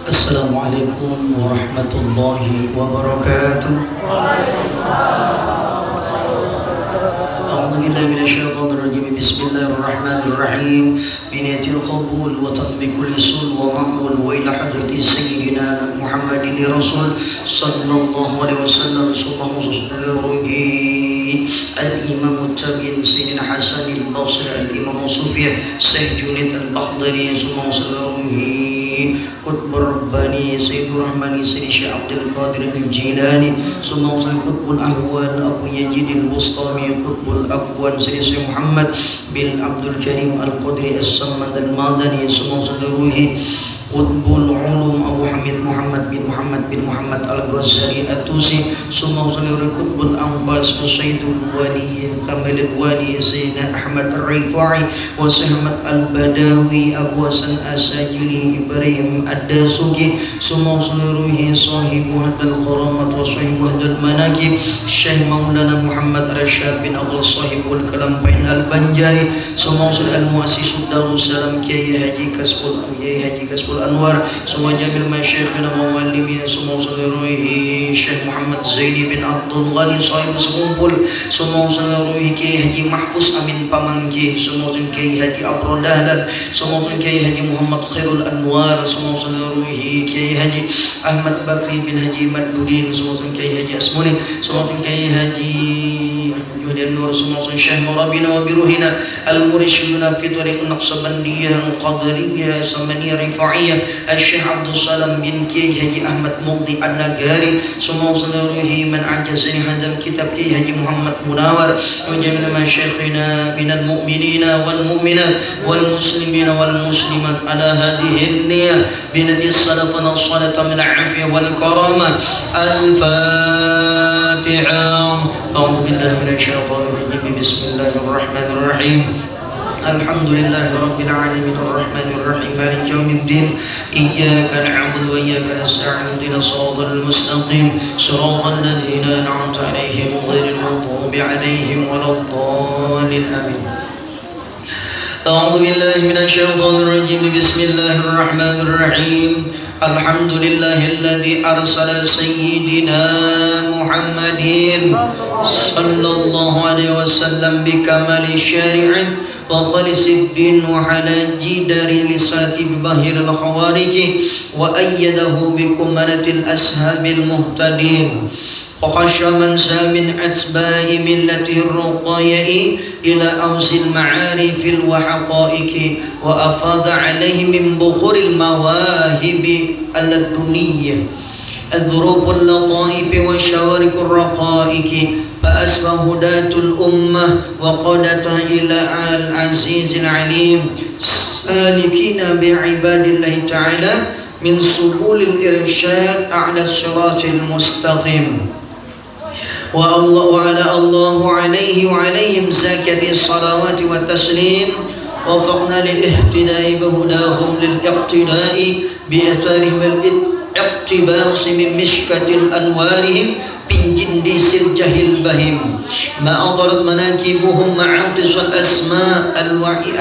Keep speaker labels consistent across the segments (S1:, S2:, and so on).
S1: Assalamualaikum warahmatullahi wabarakatuh. A'udzu billahi minasyaitonir rajim. Bismillahirrahmanirrahim. Biniyatil qabul wa tatbiqul usul wa ma'mul wa ila hadrati sayyidina Muhammadin Rasul sallallahu alaihi wasallam sallallahu al-Imam Tabi'in Sayyidina Hasan al-Basri al-Imam Sufyan Syekh Junaid al-Baghdadi sallallahu قطب الرباني سيد الرحمن سيد الشيخ عبد القادر الجيلاني ثم قطب الأهوال أبو يزيد البسطامي قطب الأكوان سيد الشيخ محمد بن عبد الكريم القدري الصمد المدني ثم روحه قطب العلوم أبو حميد محمد بن محمد الغزالي التوسي ثم قطب الأنفاس سيد الولي كمال الولي سيدنا أحمد الرفاعي وسهمت البداوي أبو حسن الساجلي إبراهيم الدسوقي ثم روحه صاحب وحدة الكرامة وصاحب وحدة المناكب الشيخ مولانا محمد رشاد بن عبد صاحب الكلام بين البنجاري ثم المؤسس دار السلام كي حجي كسب الأنوار ثم جميع مشايخنا ومعلمين ثم روحه الشيخ محمد زيد بن عبد الغني صاحب سمبل ثم روحه كي حجي محفوظ أمين بامانكي ثم كي حجي أبرو دهلان ثم كي حجي محمد خير الأنوار ثم روحه كي حجي أحمد بكري بن حجي مدودين ثم كي حجي أسموني ثم كي حجي أحمد النور ثم الشيخ مرابينا وبروهنا المرشدون في طريق النقشبندية القادرية السمنية الرفاعية الشيخ عبد السلام بن كي حجي أحمد مغني النجاري ثم روحه من عجزني هذا الكتاب كي حجي محمد مناور وجميع مشايخنا من المؤمنين والمؤمنات والمسلمين والمسلمات على هذه النية بنبي السلفنا الصلاة من العافية والكرامة. الفاتحة. أعوذ بالله من الشيطان الرجيم. بسم الله الرحمن الرحيم. الحمد لله رب العالمين الرحمن الرحيم مالك يوم الدين إياك نعبد وإياك نستعين اهدنا الصراط المستقيم صراط الذين أنعمت عليهم غير المغضوب عليهم ولا الضالين آمين. أعوذ بالله من الشيطان الرجيم. بسم الله الرحمن الرحيم. الحمد لله الذي أرسل سيدنا محمد صلى الله عليه وسلم بكمال الشريعة وخلص الدين وعلى جدار لسات ببهر الخوارج وأيده بكملة الأسهاب المهتدين وخش من من أتباع ملة الرقاية إلى أوس المعارف والحقائق وأفاض عليه من بخور المواهب اللدنية الظروف اللطائف والشوارق الرقائق فأسفى هداة الأمة وقادتها إلى العزيز العليم سالكين بعباد الله تعالى من سبل الإرشاد على الصراط المستقيم وعلى الله عليه وعليهم زكاة الصلوات والتسليم وفقنا للاهتداء بهداهم للاقتداء بأثارهم الاقتباس من مشكة الأنوارهم من جنديس الجهل البهيم ما أضرت مناكبهم مع عطس الأسماء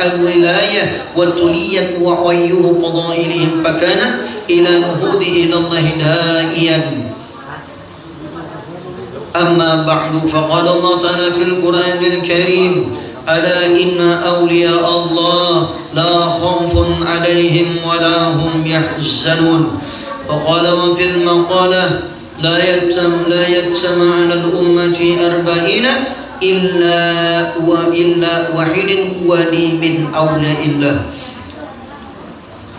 S1: الولاية والتلية وعيه فضائلهم فكان إلى نهوض إلى الله دائيا. أما بعد فقال الله تعالى في القرآن الكريم ألا إن أولياء الله لا خوف عليهم ولا هم يحزنون. وقال وفي المقالة لا يجتمع على الأمة 40 إلا واحد ولي من أولياء الله.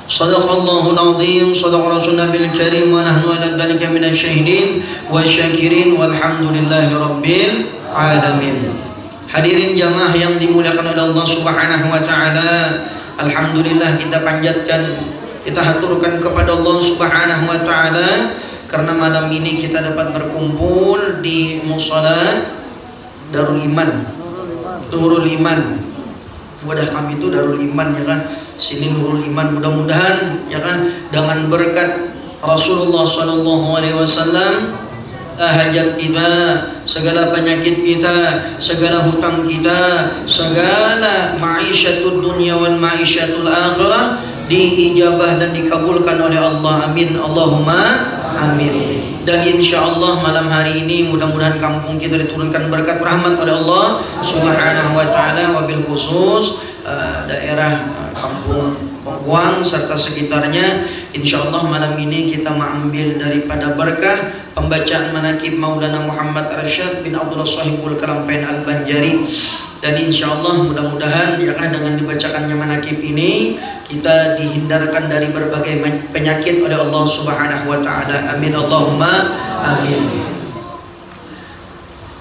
S1: صدق الله العظيم صدق رسولنا الكريم ونحن على ذلك من الشاهدين والشاكرين والحمد لله رب العالمين. Hadirin jamaah yang dimuliakan oleh Allah Subhanahu wa taala, alhamdulillah kita panjatkan, kita haturkan kepada Allah Subhanahu wa taala karena malam ini kita dapat berkumpul di musala Darul Iman, Nurul Iman. Wadah kami itu Darul Iman, ya kan? Sini Nurul Iman. Mudah-mudahan, ya kan, dengan berkat Rasulullah sallallahu alaihi wasallam hajat kita segala penyakit kita, segala hutang kita, segala ma'isyatud dunya wal ma'isyatul akhirah diijabah dan dikabulkan oleh Allah. Amin Allahumma amin. Dan insya Allah malam hari ini mudah-mudahan kampung kita diturunkan berkat rahmat oleh Allah Subhanahu wa taala, wabil khusus daerah kampung Bengkuang serta sekitarnya. Insya Allah malam ini kita mengambil daripada berkah pembacaan manaqib Maulana Muhammad Arsyad bin Abdullah Shahibul Kalampain Al-Banjari. Dan insya Allah mudah-mudahan ya kan dengan dibacakannya manaqib ini kita dihindarkan dari berbagai penyakit oleh Allah Subhanahu wa taala. Amin Allahumma amin.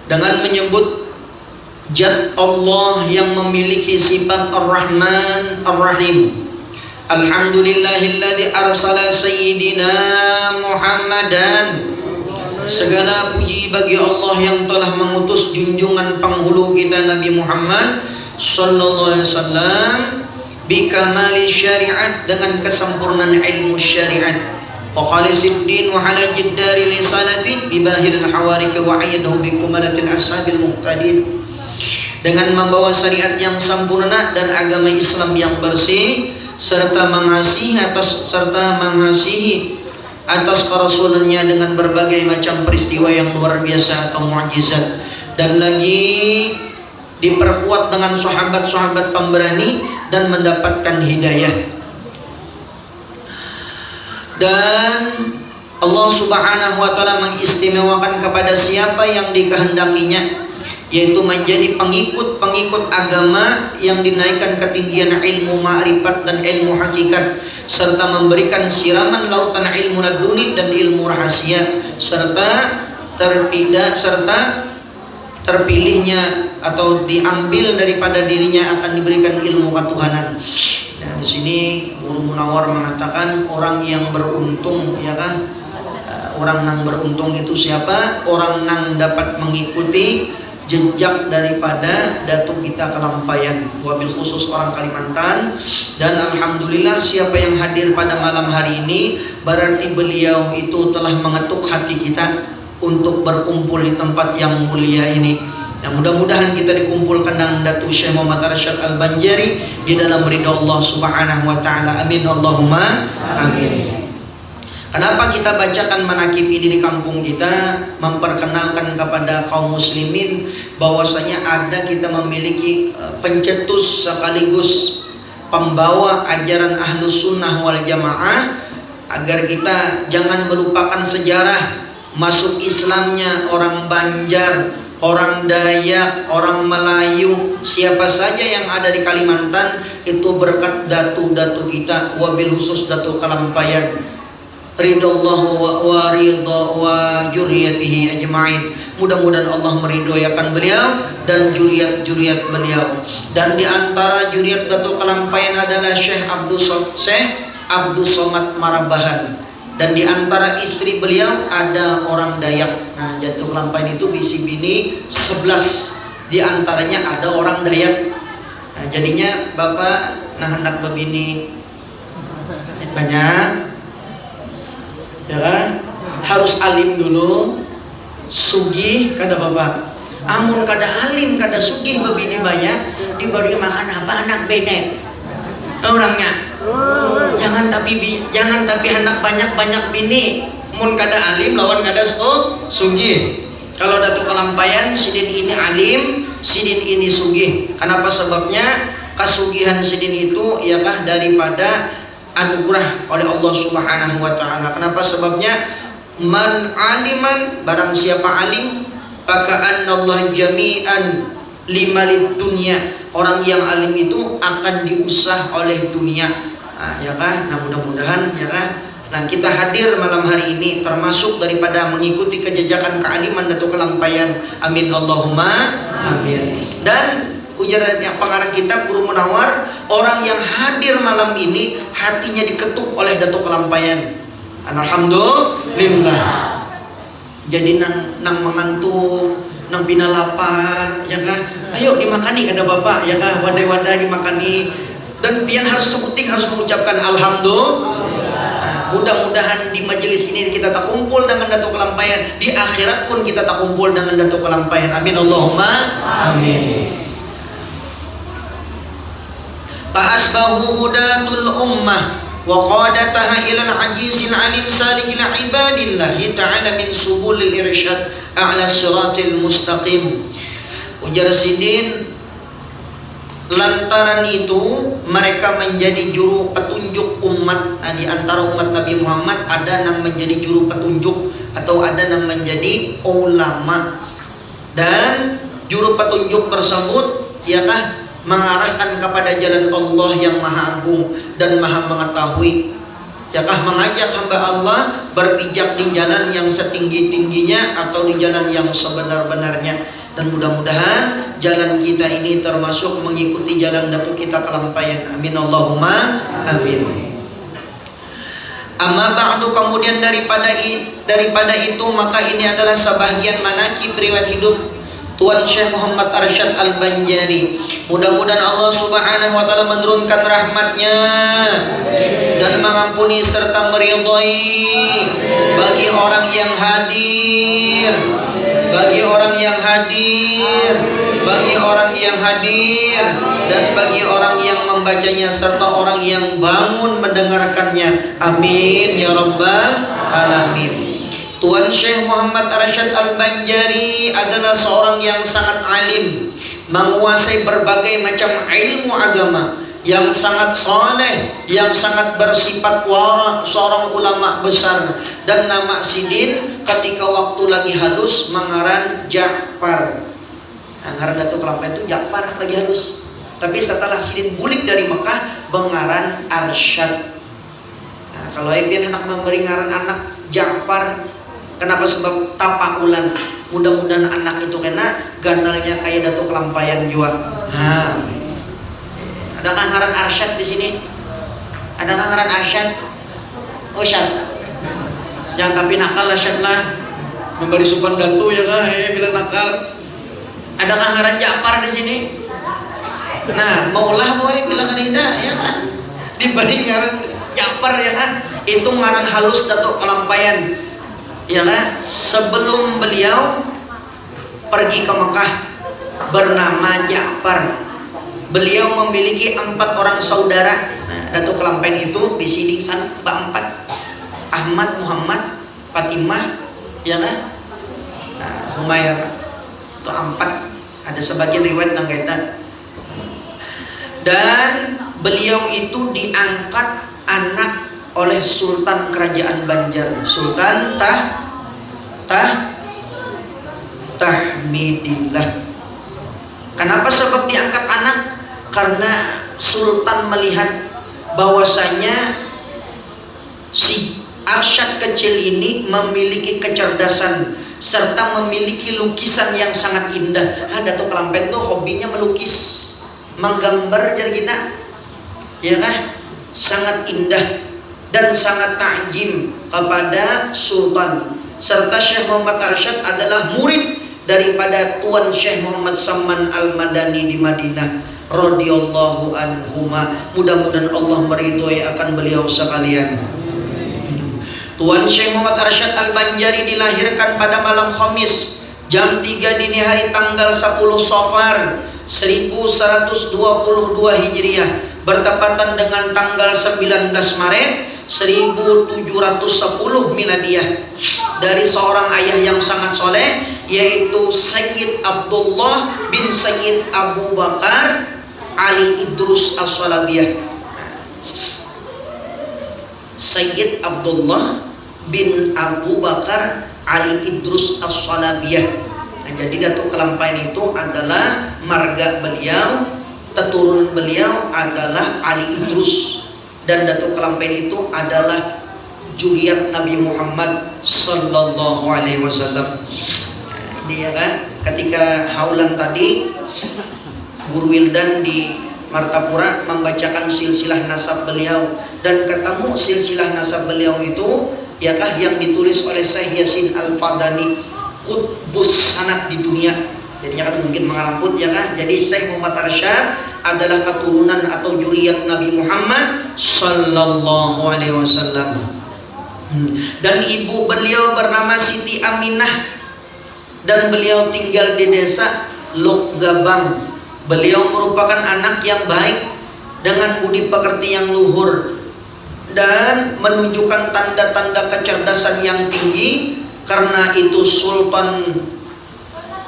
S1: Dengan menyebut zat Allah yang memiliki sifat Ar-Rahman Ar-Rahim. Alhamdulillahilladzi arsala sayyidina Muhammadan. Segala puji bagi Allah yang telah mengutus junjungan penghulu kita Nabi Muhammad sallallahu alaihi wasallam bikamali syariat, dengan kesempurnaan ilmu syariat, wa khalisiddin wa ala jiddari lisanati bibahiril hawarika wa ayyadahu bikumalatil ashabil muqtadin, dengan membawa syariat yang sempurna dan agama Islam yang bersih, serta mengasihi atas kerasulannya dengan berbagai macam peristiwa yang luar biasa atau mukjizat, dan lagi diperkuat dengan sahabat-sahabat pemberani dan mendapatkan hidayah. Dan Allah Subhanahu wa taala mengistimewakan kepada siapa yang dikehendakinya, yaitu menjadi pengikut agama yang dinaikkan ketinggian ilmu ma'rifat dan ilmu hakikat, serta memberikan siraman lautan ilmu laduni dan ilmu rahasia, serta terpilihnya atau diambil daripada dirinya akan diberikan ilmu ketuhanan. Dan di sini Guru Munawar mengatakan orang yang beruntung, ya kan? Orang yang beruntung itu siapa? Orang yang dapat mengikuti jejak daripada datuk kita Kalampayan, wabil khusus orang Kalimantan. Dan alhamdulillah siapa yang hadir pada malam hari ini berarti beliau itu telah mengetuk hati kita untuk berkumpul di tempat yang mulia ini. Nah, mudah-mudahan kita dikumpulkan dengan Datuk Syekh Muhammad Arsyad Al-Banjari di dalam ridha Allah Subhanahu wa taala. Amin Allahumma amin. Kenapa kita bacakan manaqib ini di kampung kita? Memperkenalkan kepada kaum muslimin bahwasanya ada kita memiliki pencetus sekaligus pembawa ajaran Ahlus Sunnah wal Jamaah, agar kita jangan melupakan sejarah masuk Islamnya orang Banjar, orang Dayak, orang Melayu, siapa saja yang ada di Kalimantan itu berkat datu-datu kita, wabil khusus Datuk Kalampayan. Ridallahu wa ridha wa juriyatihi ajma'in. Mudah-mudahan Allah meridhoyakan beliau dan juriat beliau. Dan di antara juriat Datuk Kalampayan adalah Syekh Abdul Somad Marabahan. Dan di antara istri beliau ada orang Dayak. Nah, Datuk Kalampayan itu bisi bini 11. Di antaranya ada orang Dayak. Nah, jadinya Bapak hendak berbini banyak, ya kan? Harus alim dulu, sugih kada Bapak. Amun kada alim kada sugih berbini banyak, diberi makan apa anak benet orangnya. Jangan tapi anak banyak bini. Mun kada alim lawan kada sugih. Kalau Datuk Kalampayan sidin ini alim, sidin ini sugih. Kenapa sebabnya? Kasugihan sidin itu yakah daripada anugerah oleh Allah Subhanahu wa taala. Kenapa sebabnya? Man aliman, barang siapa alim, maka Allah jami'an limalid dunia. Orang yang alim itu akan diusah oleh dunia. Nah, ya kan? Nah, mudah-mudahan ya kan? Nah, kita hadir malam hari ini termasuk daripada mengikuti kejejakan kealiman Datuk Kalampayan. Amin Allahumma amin. Dan ujarannya pengarang kitab Guru Munawar, orang yang hadir malam ini hatinya diketuk oleh Datuk Kalampayan. Alhamdulillah. Jadi nang mengantuk, nang binalapan, ya kan? Ayo dimakani kada Bapak, ya kan? Wadah-wadah dimakani. Dan pian harus sebuting harus mengucapkan alhamdulillah. Mudah-mudahan di majelis ini kita tak kumpul dengan Datuk Kelampaian, di akhirat pun kita tak kumpul dengan Datuk Kelampaian. Amin Allahumma amin. Fa'asbahu hudatul ummah wa qadataha ila al-ajizil alim salikil ibadillahi ta'ala min subulil irsyad a'la siratil mustaqim. Ujar Sidin, lantaran itu mereka menjadi juru petunjuk umat. Nah, di antara umat Nabi Muhammad ada yang menjadi juru petunjuk atau ada yang menjadi ulama, dan juru petunjuk tersebut ialah mengarahkan kepada jalan Allah yang maha agung dan maha mengetahui, yakah mengajak hamba Allah berpijak di jalan yang setinggi-tingginya atau di jalan yang sebenar-benarnya. Dan mudah-mudahan jalan kita ini termasuk mengikuti jalan Datuk kita Kelampaian. Amin Allahumma amin. Amma ba'du, kemudian daripada itu maka ini adalah sebahagian manakib riwayat hidup Tuan Syekh Muhammad Arsyad Al-Banjari. Mudah-mudahan Allah Subhanahu wa taala menurunkan rahmatnya dan mengampuni serta meridhai bagi orang yang hadir, bagi orang yang hadir, bagi orang yang hadir, dan bagi orang yang membacanya serta orang yang bangun mendengarkannya. Amin ya rabbal alamin. Tuan Syekh Muhammad Arsyad Al-Banjari adalah seorang yang sangat alim, menguasai berbagai macam ilmu agama, yang sangat saleh, yang sangat bersifat wara, seorang ulama besar. Dan nama Sidin ketika waktu lagi halus mengaran Ja'far. Nah, ngaran Datuk Kelampaian itu Ja'far lagi halus. Tapi setelah Sidin bulik dari Mekah mengaran Arsyad. Nah, kalau Ibn anak memberi ngaran anak Ja'far, kenapa? Sebab tapaulan. Mudah-mudahan anak itu kena gandalnya kayak Datuk Kelampaian juga. Adakah ngaran Arsyad di sini? Adakah ngaran Arsyad? Oh, Syad. Jangan tapi nakal lah, Syad lah. Memberi supan gantu ya kah? Bila nakal. Adakah ngaran Ja'far di sini? Nah, maulah boy bilang tidak ya kan? Dibanding ngaran Ja'far ya kan? Itu ngaran halus Datuk Kelampaian. Ya kan? Sebelum beliau pergi ke Mekah bernama Ja'far, beliau memiliki 4 orang saudara. Nah, Datuk Kelampaian itu bisidik sana empat: Ahmad, Muhammad, Fatimah, ya kan? Nah, Humairah. Itu 4. Ada sebagian riwayat yang kaitan. Dan beliau itu diangkat anak oleh Sultan Kerajaan Banjar, Sultan Tahmidillah. Kenapa sebab diangkat anak? Karena Sultan melihat bahwasanya si Arsyad kecil ini memiliki kecerdasan serta memiliki lukisan yang sangat indah. Datuk Kelampaian itu hobinya melukis, menggambar jadi kita, ya kan? Sangat indah dan sangat ta'jim kepada Sultan. Serta Syekh Muhammad Arsyad adalah murid daripada Tuan Syekh Muhammad Saman Al-Madani di Madinah radhiyallahu anhuma. Mudah-mudahan Allah meridhoi akan beliau sekalian. Tuan Syekh Muhammad Arsyad Al-Banjari dilahirkan pada malam Khamis jam 3 dini hari tanggal 10 Safar 1122 Hijriah, bertepatan dengan tanggal 19 Maret 1710 Miladiyah, dari seorang ayah yang sangat soleh, yaitu Sayyid Abdullah bin Sayyid Abu Bakar Ali Idrus As-Salabiyah. Sayyid Abdullah bin Abu Bakar Ali Idrus As-Salabiyah. Nah, jadi Datuk Kelampaian itu adalah marga beliau, keturunan beliau adalah Ali Idrus, dan Datuk Kelampaian itu adalah zuriat Nabi Muhammad sallallahu alaihi wasallam. Ini ya kan, ketika haulan tadi Guru Wildan di Martapura membacakan silsilah nasab beliau, dan ketemu silsilah nasab beliau itu yakah yang ditulis oleh Syekh Yasin Al-Fadani, Qutbus sanad di dunia. Jadinya kan mungkin mengalaput ya kan. Jadi Syekh Muhammad Arsyad adalah keturunan atau zuriat Nabi Muhammad sallallahu alaihi wasallam. Dan ibu beliau bernama Siti Aminah, dan beliau tinggal di desa Lok Gabang. Beliau merupakan anak yang baik dengan budi pekerti yang luhur dan menunjukkan tanda-tanda kecerdasan yang tinggi. Karena itu Sultan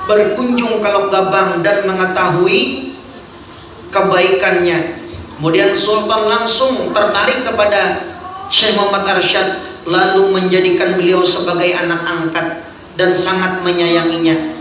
S1: berkunjung ke Lok Gabang dan mengetahui kebaikannya. Kemudian Sultan langsung tertarik kepada Syekh Muhammad Arsyad, lalu menjadikan beliau sebagai anak angkat dan sangat menyayanginya.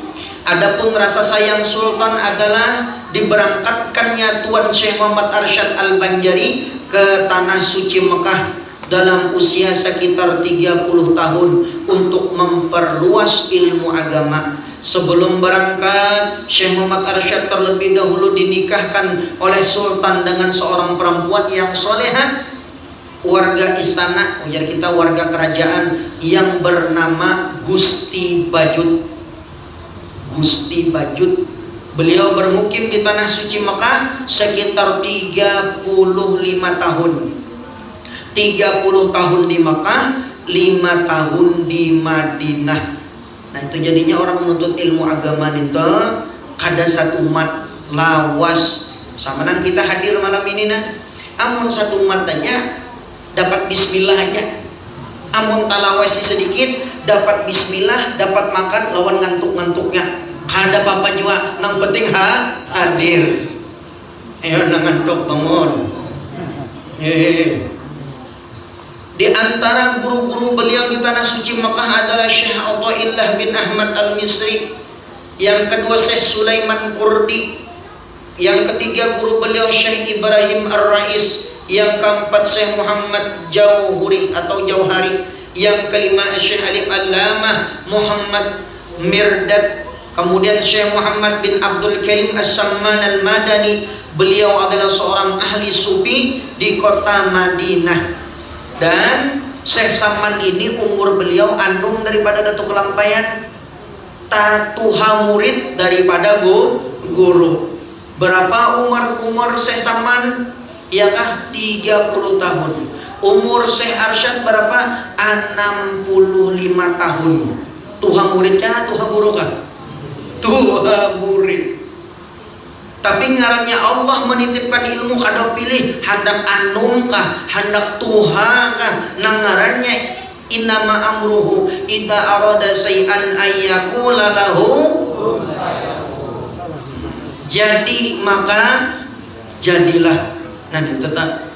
S1: Adapun rasa sayang Sultan adalah diberangkatkannya Tuan Syekh Muhammad Arsyad Al-Banjari ke tanah suci Mekah dalam usia sekitar 30 tahun untuk memperluas ilmu agama. Sebelum berangkat, Syekh Muhammad Arsyad terlebih dahulu dinikahkan oleh Sultan dengan seorang perempuan yang solehah, warga istana, jadi kita warga kerajaan, yang bernama Gusti Bajut. Gusti Bajut. Beliau bermukim di tanah suci Mekah sekitar 35 tahun. 30 tahun di Mekah, 5 tahun di Madinah. Nah itu jadinya orang menuntut ilmu agama itu ada satu umat lawas. Sama nang kita hadir malam ini nah. Amun satu umat tanya dapat bismillah aja. Amun talawasi sedikit dapat bismillah, dapat makan lawan ngantuk-ngantuknya. Ada apa juga, nang penting hadir. Ayo nang ngantuk bangun. Di antara guru-guru beliau di tanah suci Mekah adalah Syekh Athaillah bin Ahmad Al-Misri. Yang kedua Syekh Sulaiman Kurdi. Yang ketiga guru beliau Syekh Ibrahim Ar-Rais. Yang keempat Syekh Muhammad Jauhuri atau Jauhari. Yang kelima Syekh Alif Allamah Muhammad Mirdad. Kemudian Syekh Muhammad bin Abdul Karim As-Samman Al-Madani. Beliau adalah seorang ahli sufi di kota Madinah. Dan Syekh Samman ini umur beliau andung daripada Datuk Kelampaian, tatuha murid daripada guru. Berapa umur Syekh Samman? Iakah 30 tahun. Umur Syekh Arsyad berapa? 65 tahun. Tuha muridnya, tuha guru kan? Tuha murid. Tapi ngarannya Allah menitipkan ilmu kada pilih hendak anum kah, hendak tuha kah. Nang ngarannya innama amruhu idza arada syai'an ayyaqula lahu. Jadi maka jadilah. Nah, tetap.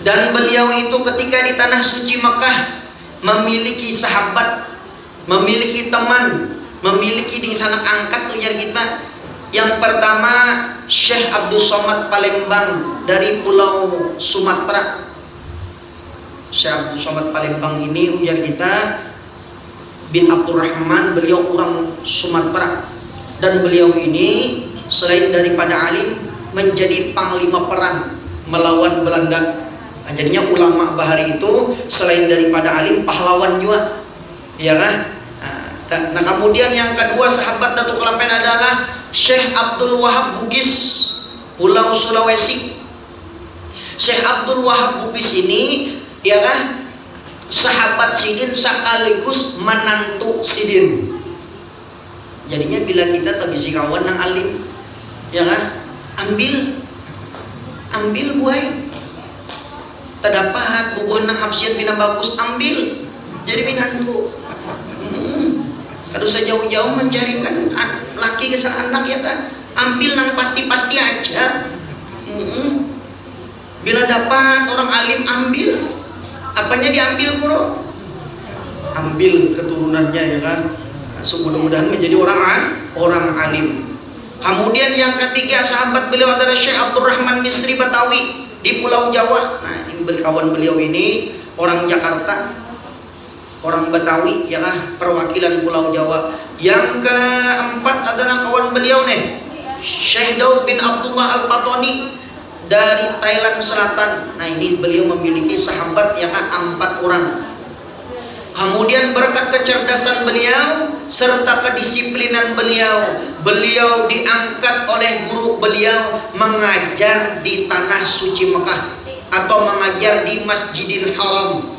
S1: Dan beliau itu ketika di tanah suci Mekah memiliki sahabat, memiliki teman, memiliki di sana angkat ujar kita. Yang pertama Syekh Abdul Somad Palembang dari Pulau Sumatera. Syekh Abdul Somad Palembang ini ujar kita bin Abdurrahman, beliau orang Sumatera. Dan beliau ini selain daripada alim menjadi panglima perang melawan Belanda. Nah, jadinya ulama bahari itu selain daripada alim pahlawan juga, ya kan? Nah kemudian yang kedua sahabat Datuk Kelampaian adalah Syekh Abdul Wahab Bugis, Pulau Sulawesi. Syekh Abdul Wahab Bugis ini, ya kan, sahabat Sidin sekaligus menantu Sidin. Jadinya bila kita tak bisa kawan nang alim, ya kan, ambil buai. Terdapat bubuhan nang hafsiat bina bagus, ambil jadi menantu. Kalau saya jauh-jauh mencarikan laki ke anak ya kan, ambil nang pasti-pasti aja. Bila dapat orang alim ambil, apanya diambil bro? Ambil keturunannya ya kan. Mudah-mudahan menjadi orang alim. Kemudian yang ketiga sahabat beliau adalah Syekh Abdurrahman Misri Batawi di Pulau Jawa. Nah ini kawan beliau ini orang Jakarta, orang Betawi ya kan, perwakilan Pulau Jawa. Yang keempat adalah kawan beliau nih Syekh Daud bin Abdullah Al-Patoni dari Thailand Selatan. Nah ini beliau memiliki sahabat yang 4 orang. Kemudian berkat kecerdasan beliau serta kedisiplinan beliau, beliau diangkat oleh guru beliau mengajar di tanah suci Mekah atau mengajar di Masjidil Haram.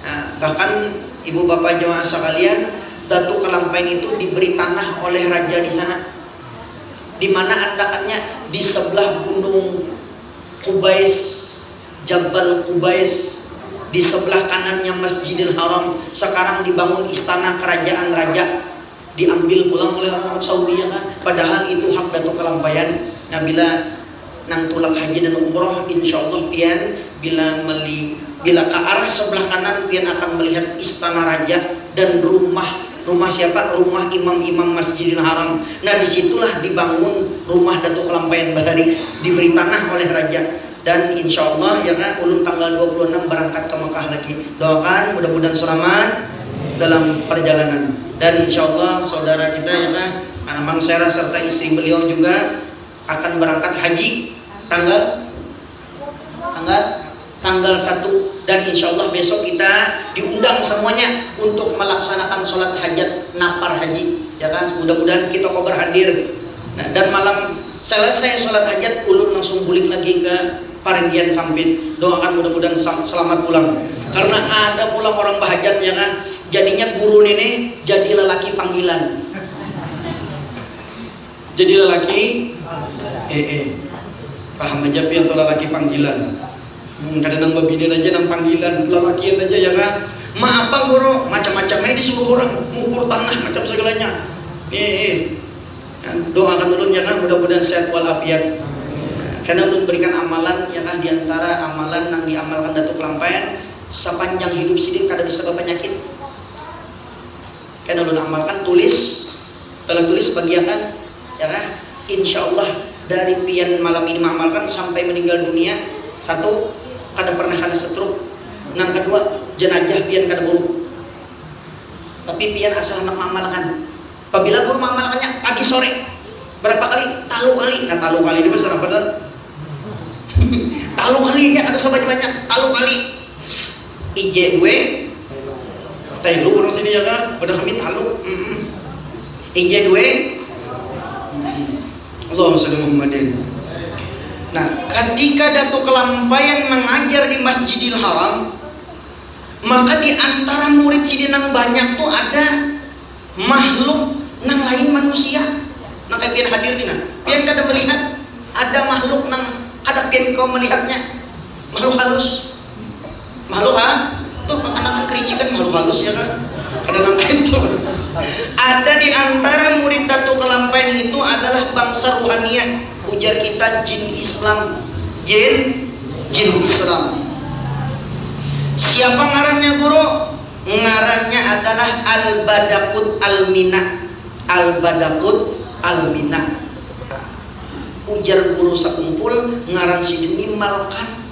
S1: Nah, bahkan ibu bapak jemaah sekalian, Datu Kelampain itu diberi tanah oleh raja di sana, di mana andakannya di sebelah gunung Qubais, Jabal Qubais, di sebelah kanannya Masjidil Haram. Sekarang dibangun istana kerajaan raja, diambil pulang oleh orang Arab Saudi ya kan. Padahal itu hak Datu Kelampayan. Nah, bila nang tulak haji dan umroh, insya Allah pian bila ke arah sebelah kanan pian akan melihat istana raja dan rumah siapa? Rumah imam-imam Masjidil Haram. Nah, disitulah dibangun rumah Datu Kelampayan Bahari, diberi tanah oleh raja. Dan insya Allah ya kan, ulun tanggal 26 berangkat ke Mekah lagi. Doakan mudah-mudahan selamat dalam perjalanan. Dan insya Allah saudara kita ya kan, Mang Sera serta istri beliau juga akan berangkat haji tanggal 1, dan insya Allah besok kita diundang semuanya untuk melaksanakan sholat hajat nafar haji ya kan. Mudah-mudahan kita kobar hadir. Nah, dan malam selesai sholat hajat ulun langsung balik lagi ke Parenggian Sampit. Doakan mudah-mudahan selamat pulang, karena ada pulang orang bahajat ya kan, jadinya guru ini jadi lelaki panggilan, jadi lelaki paham aja pian tuh lelaki panggilan. Kadang-kadang babinin aja nang panggilan, lelakian aja ya kan. Ma apa guru? Macam-macam aja disuruh orang mengukur tanah macam segalanya. Doakan ulun ya kan, mudah-mudahan sehat walafiat. Karena ulun berikan amalan ya kan, diantara amalan yang diamalkan Datu Kelampayan sepanjang hidup sini kada bisa penyakit. Karena ulun amalkan tulis bagian ya kan. Insya Allah dari pian malam ini mengamalkan sampai meninggal dunia, 1 kada pernah kena stroke, nang kedua jenazah pian kada buruk. Tapi pian asal nak mengamalkan. Apabila guru mengamalkannya pagi sore berapa kali? Talu kali. Nah, talu kali ini besar apa dah? Talu kali ya, ada banyak talu kali. IJ gue telu orang sini ya kan, pada kami talu. IJ gue Allahumma shalli Muhammadin. Nah, ketika Datu Kelampayan mengajar di Masjidil Haram, maka di antara murid sidinang banyak tuh ada makhluk nang lain manusia. Nang kayak pian hadir nih, pian kada melihat ada makhluk nang kada pian kau melihatnya, makhluk halus, makhluk tuh anak kericikan makhluk halus ya kan. Ada nang itu. Ada di antara murid Datu Kelampayan itu adalah bangsa ruhaniah. Ujar kita jin Islam, jin Islam. Siapa ngarannya guru? Ngarannya adalah Al-Badakut Al-Mina. Al-Badakut Al-Mina. Ujar guru sakumpul ngaran sidini Malkan.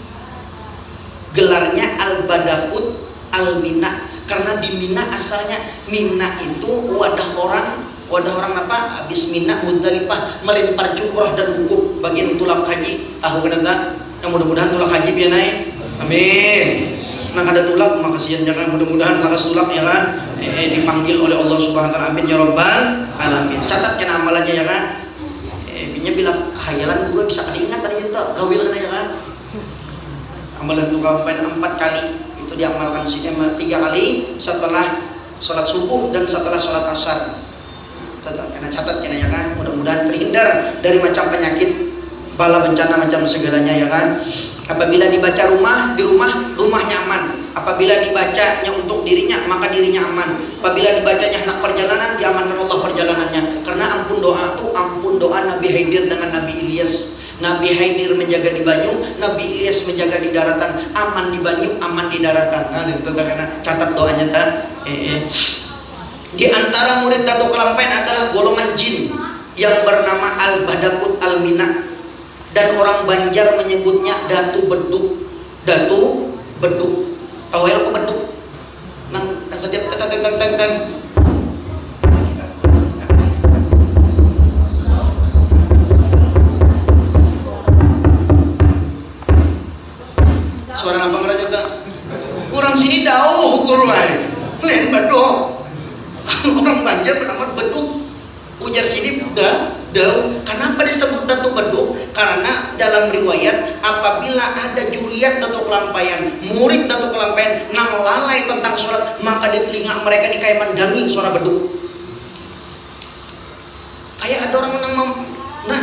S1: Gelarnya Al-Badakut Al-Mina, karena di Mina asalnya. Mina itu wadah orang apa? Habis Mina Muzdalifah melempar jumrah dan wukuf bagian tulak haji. Tahu kan enggak? Yang mudah-mudahan tulak haji biar naik. Amin. Nah, ada tulak makasihan jangan, mudah-mudahan lakas tulak ya kan, dipanggil oleh Allah Subhanahu wa taala. Amin ya rabbal alamin. Catat kan amalannya ya kan. Binya bilang khayalan guru bisa keingat tadi itu gawil ya kan. Amalan tukang pen 4 kali itu diamalkan sini 3 kali setelah sholat subuh dan setelah sholat asar. Catat ya kan, mudah-mudahan terhindar dari macam penyakit, bala bencana macam segalanya ya kan. Apabila dibaca rumahnya aman. Apabila dibacanya untuk dirinya, maka dirinya aman. Apabila dibacanya hendak perjalanan, diamankan Allah perjalanannya. Karena ampun doa Nabi Khidir dengan Nabi Ilyas. Nabi Khidir menjaga di banyu, Nabi Ilyas menjaga di daratan. Aman di banyu, aman di daratan. Nah, itu karena catat doanya tak. Di antara murid Datu Kelampayan adalah golongan jin yang bernama Al-Badakut Al-Mina, dan orang Banjar menyebutnya Datu Beduk. Datu Beduk. Tahu ya aku beduk? Nang setiap teng. Suara apa ngeraja tak? Orang sini jauh kurang. Lain beduk. Orang Banjar bernama beduk. Ujar sini Daud. Kenapa disebut Datu Beduk? Karena dalam riwayat apabila ada juriat Datu Kelampayan, murid Datu Kelampayan nang lalai tentang sholat, maka di telinga mereka di kayak mendangi suara beduk. Kayak ada orang nang nah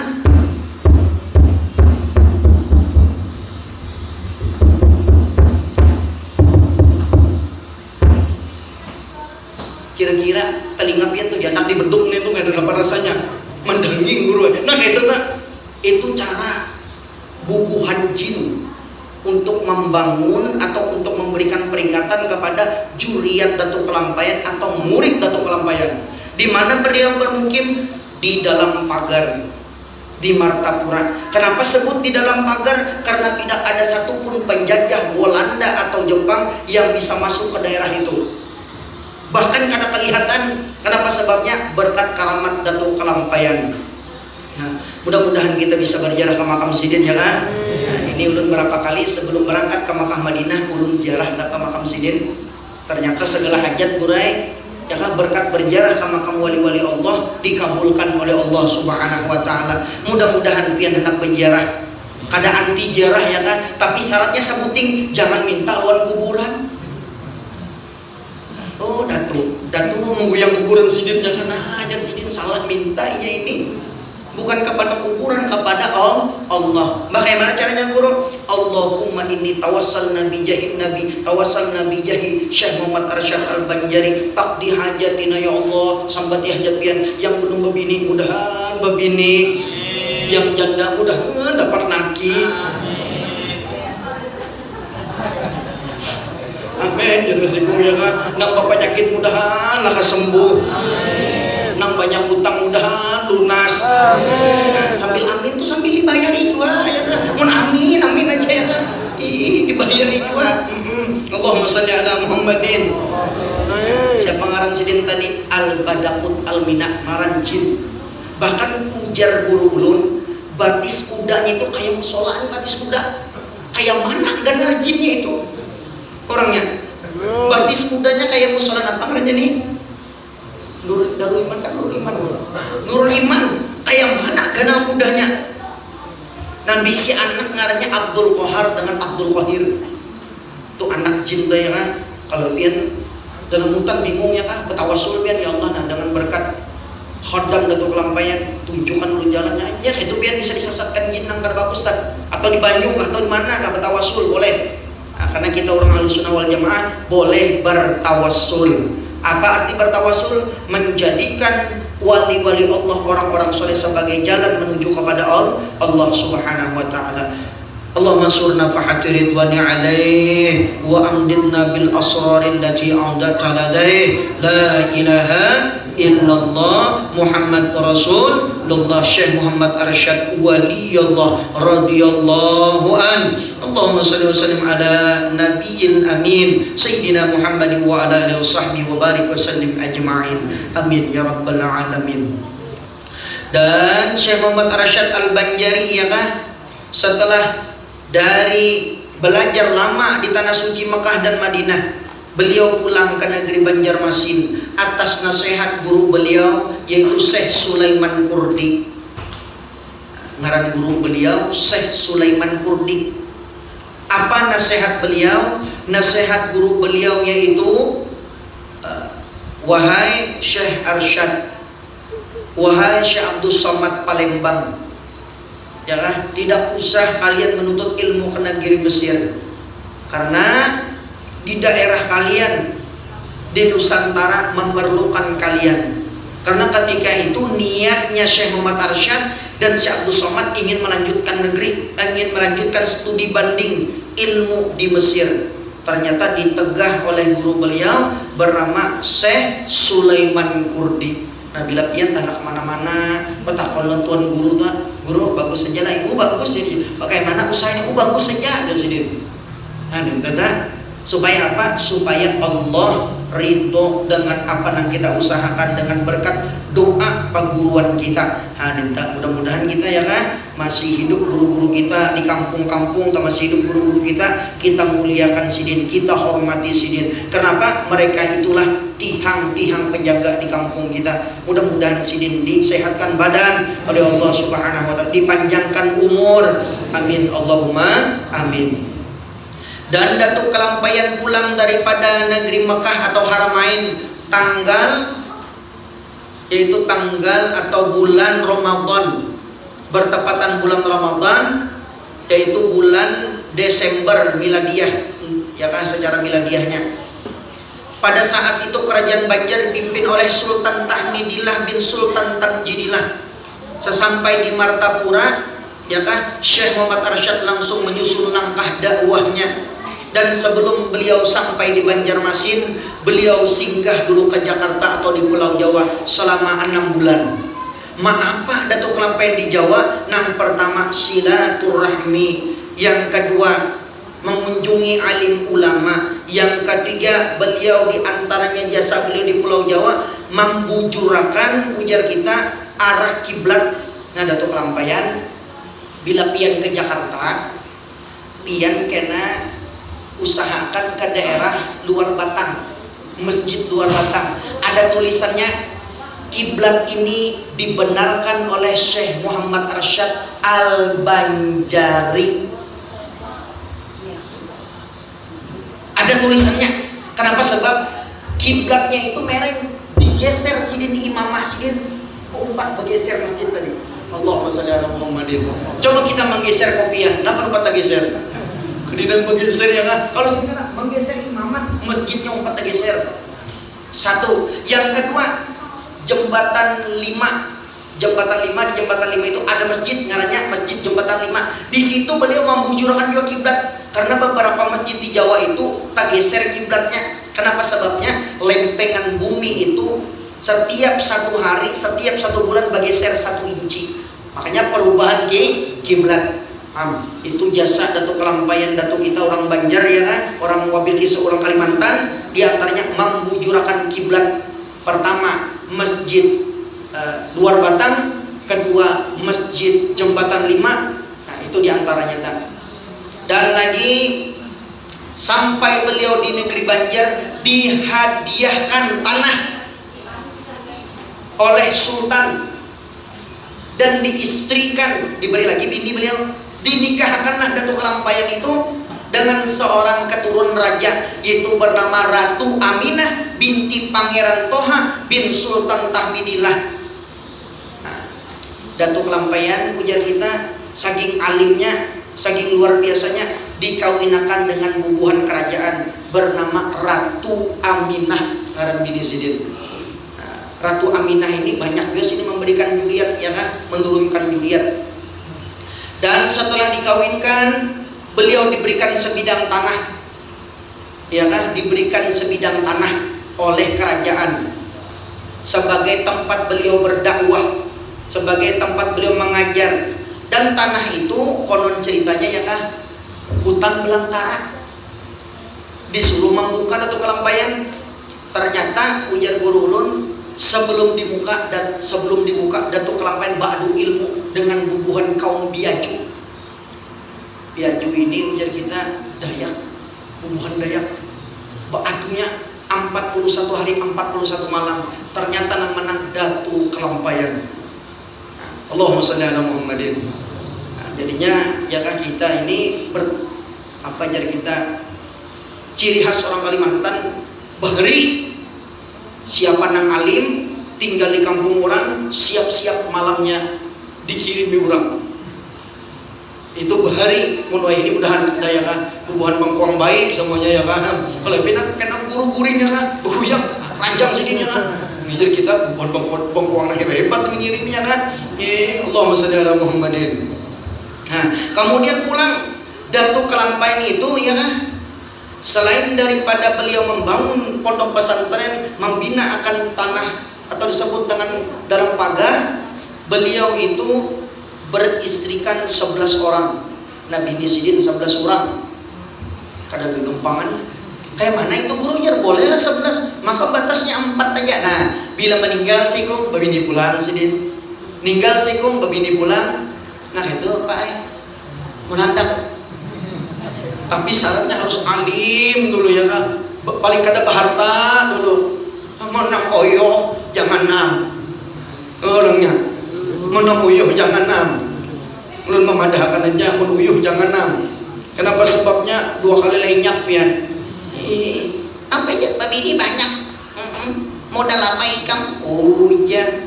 S1: kira-kira telinga pian tuh jangan dibeduk nih tuh nggak ada apa rasanya mendenging guru aja. Nah itu cara bubuhan jin untuk membangun atau untuk memberikan peringatan kepada juriat Datu Kelampayan atau murid Datu Kelampayan. Di mana beliau bermukim? Di dalam pagar di Martapura. Kenapa sebut di dalam pagar? Karena tidak ada satupun penjajah Belanda atau Jepang yang bisa masuk ke daerah itu. Bahkan karena kelihatan, kenapa sebabnya? Berkat keramat Datu Kelampayan. Nah, mudah-mudahan kita bisa berziarah ke makam Sidin ya kan? Nah, ini ulun berapa kali sebelum berangkat ke Makkah Madinah ulun ziarah ke makam Sidin. Ternyata segala hajat burai ya kan berkat berziarah ke makam wali-wali Allah dikabulkan oleh Allah Subhanahu wa taala. Mudah-mudahan pian hendak berziarah. Kada anti ziarah ya kan, tapi syaratnya sebuting jangan minta lawan kuburan. Oh Datu mau yang kuburan Sidin jangan hajat Sidin salah minta ya ini. Bukan kepada kuburan, kepada Allah. Bagaimana caranya guru? Allahumma inni tawassalna bi jahi Nabi, tawassalna bi jahi Syekh Muhammad Arsyad Al-Banjari, taqdi hajatina ya Allah, sambati hajat pian yang belum berbini mudahan berbini, yang janda mudahan dapat naki. Amin. Jadi rezeki ya kan, nang penyakit mudahan laka sembuh. Nang banyak hutang mudahan lunas. Amin. Sambil amin tuh sambil dibayar juga ya kan. Mun amin aja ya kan. Dibayar juga. Allahumma shalli ala Muhammadin. Siapa ngaran Sidin tadi? Al-Badakut Al-Mina ngaran jin. Bahkan ujar guru ulun, batis kudanya itu kayak musolaan batis kuda. Kayak mana gana jinnya itu? Orangnya. Batis kudanya kayak musolaan apa ngarannya nih? Nurul Iman kayak mana gana kudanya. Nabi si anak ngarannya Abdul Qahar dengan Abdul Qahir. Itu anak jin ya kan. Kalau pian dalam hutan bingung ya kan, bertawasul pian ya Allah, nah dengan berkat khodam Datu Kelampayan tunjukkan dulu jalannya aja. Itu pian bisa disesatkan jin nang bagus atau di Banyu atau di mana enggak bertawasul boleh. Nah, karena kita orang Ahlussunnah wal Jamaah boleh bertawasul. Apa arti bertawasul? Menjadikan wali-wali Allah, orang-orang soleh sebagai jalan menuju kepada Allah Subhanahu wa taala. Allahumma surna fahati ridwani alaih wa amdidna bil asraril lati a'data ladaih. La ilaha illallah Muhammad Rasulullah Syekh Muhammad Arsyad waliyullah radhiyallahu an. Allahumma salli wa sallim ala nabiyil amin Sayyidina Muhammadin wa ala alihi wa sahbihi wa barik wa sallim ajma'in. Amin ya rabbal alamin. Dan Syekh Muhammad Arsyad Al-Banjari ya kan, setelah dari belajar lama di tanah suci Mekah dan Madinah, beliau pulang ke negeri Banjarmasin atas nasihat guru beliau yaitu Syekh Sulaiman Kurdi. Ngaran guru beliau Syekh Sulaiman Kurdi. Apa nasihat beliau? Nasihat guru beliau yaitu wahai Syekh Arsyad, wahai Syekh Abdul Somad Palembang, jangan, tidak usah kalian menuntut ilmu ke negeri Mesir, karena di daerah kalian di Nusantara memerlukan kalian. Karena ketika itu niatnya Syekh Muhammad Arsyad dan Syekh Abdul Somad ingin melanjutkan studi banding ilmu di Mesir. Ternyata ditegah oleh guru beliau bernama Syekh Sulaiman Kurdi. Nah bila pian tanah kemana-mana petakon tuan guru tuh, guru bagus saja lah, ibu bagus ya, bagaimana usahanya, ibu bagus saja dari sini. Nah tentunya supaya apa? Supaya Allah ridho dengan apa yang kita usahakan dengan berkat doa perguruan kita. Nah mudah-mudahan kita ya kan masih hidup guru-guru kita di kampung-kampung, masih hidup guru-guru kita muliakan Sidin, kita hormati Sidin. Kenapa? Mereka itulah tihang-tihang penjaga di kampung kita. Mudah-mudahan Sidin disehatkan badan oleh Allah Subhanahu wa taala, dipanjangkan umur. Amin Allahumma amin. Dan Datuk Kelampayan pulang daripada negeri Mekah atau Haramain tanggal, yaitu tanggal atau bulan Ramadan, bertepatan bulan Ramadan, yaitu bulan Desember miladiah, ya kan, secara miladiahnya. Pada saat itu kerajaan Banjar dipimpin oleh Sultan Tahmidillah bin Sultan Tamjidillah. Sesampai di Martapura, ya kan, Syekh Muhammad Arsyad langsung menyusun langkah dakwahnya. Dan sebelum beliau sampai di Banjarmasin, beliau singgah dulu ke Jakarta atau di Pulau Jawa selama 6 bulan. Apa Datuk Kelampayan di Jawa? Yang pertama silaturahmi, yang kedua mengunjungi alim ulama, yang ketiga beliau di antaranya jasa beliau di Pulau Jawa membujurakan, ujar kita, arah kiblat. Nah Datuk Kelampayan bila pian ke Jakarta, pian kena usahakan ke daerah luar Batang, masjid luar Batang. Ada tulisannya, kiblat ini dibenarkan oleh Syekh Muhammad Arsyad Al-Banjari. Ada tulisannya. Kenapa? Sebab kiblatnya itu mereng digeser sidin imamah sidin umpat bergeser masjid tadi. Allahumma shalli ala Muhammadin. Coba kita menggeser kopiah, kenapa lupa tak geser? Kedidang menggeser ya kan? Kalau sekarang menggeser imamat, masjidnya umpat tak geser. Satu. Yang kedua, jembatan 5. Jembatan 5, di jembatan 5 itu ada masjid, ngarannya Masjid Jembatan 5. Di situ beliau membujurkan juga kiblat, karena beberapa masjid di Jawa itu tak geser kiblatnya. Kenapa? Sebabnya lempengan bumi itu setiap 1 hari, setiap 1 bulan bergeser 1 inci. Makanya perubahan kiblat. Itu jasa Datuk Kelampayan, Datuk kita orang Banjar ya kan, orang Wabil Kisah, orang Kalimantan. Di antaranya membujurakan kiblat. Pertama masjid luar Batang, kedua masjid Jembatan 5. Nah itu diantaranya tak. Dan lagi sampai beliau di negeri Banjar dihadiahkan tanah oleh Sultan dan diistrikan, diberi lagi bini beliau. Dinikahkanlah Datuk Kelampayan itu dengan seorang keturunan raja, yaitu bernama Ratu Aminah binti Pangeran Toha bin Sultan Tahmidillah. Nah, Datuk Kelampayan, ujar kita, saking alimnya, saking luar biasanya, dikawinakan dengan bubuhan kerajaan bernama Ratu Aminah Arab bin Sidin. Ratu Aminah ini banyak biasa ini memberikan juriat, ya kan, menurunkan juriat. Dan setelah dikawinkan, beliau diberikan sebidang tanah, ya kan, diberikan sebidang tanah oleh kerajaan sebagai tempat beliau berdakwah, sebagai tempat beliau mengajar. Dan tanah itu konon ceritanya ya kan, hutan belantara. Disuruh membuka Datuk Kelampayan, ternyata ujar guru ulun, sebelum dibuka Datuk Kelampayan ba'du ilmu dengan bubuhan kaum Biaju. Biaju ini ujar kita Dayak, bubuhan Dayak. Ba'dunya 41 hari 41 malam. Ternyata yang menang Datuk Kelampayan. Allahumma shalli ala Muhammadin. Nah, jadinya ya kan kita ini ciri khas orang Kalimantan bahri. Siapa nang alim tinggal di kampung orang, siap-siap malamnya dikirimi orang. Itu bahari mun ini mudahan daya kan bubuhan bangkuang baik semuanya ya kan. Kalau pindah kena guru-gurinya kan, buyang ranjang sininya kan. Mikir kita bubuhan bangkuang hebat mengirimnya kan. Allahumma shalli ala Muhammadin. Nah, kemudian pulang Datuk Kelampayan itu ya kan, selain daripada beliau membangun pondok pesantren, membina akan tanah atau disebut dengan dalam pagar, beliau itu beristrikan 11 orang. Nabi Nisidin 11 orang. Kadang gempangan. Kayak mana itu gurunya? Bolehlah 11. Maka batasnya 4 aja. Nah, bila meninggal sikum babini pulang Sidin. Ninggal sikum babini pulang. Nah itu Pak menantang. Tapi syaratnya harus alim dulu ya kan. Paling kada berharta dulu. menang oyo jangan nam orangnya menang uyuh jangan nam ulun memadahkan aja menuyuh jangan nam. Kenapa? Sebabnya dua kali lenyap ya. Apa aja babi ini banyak. Modal apa ikam? Oh iya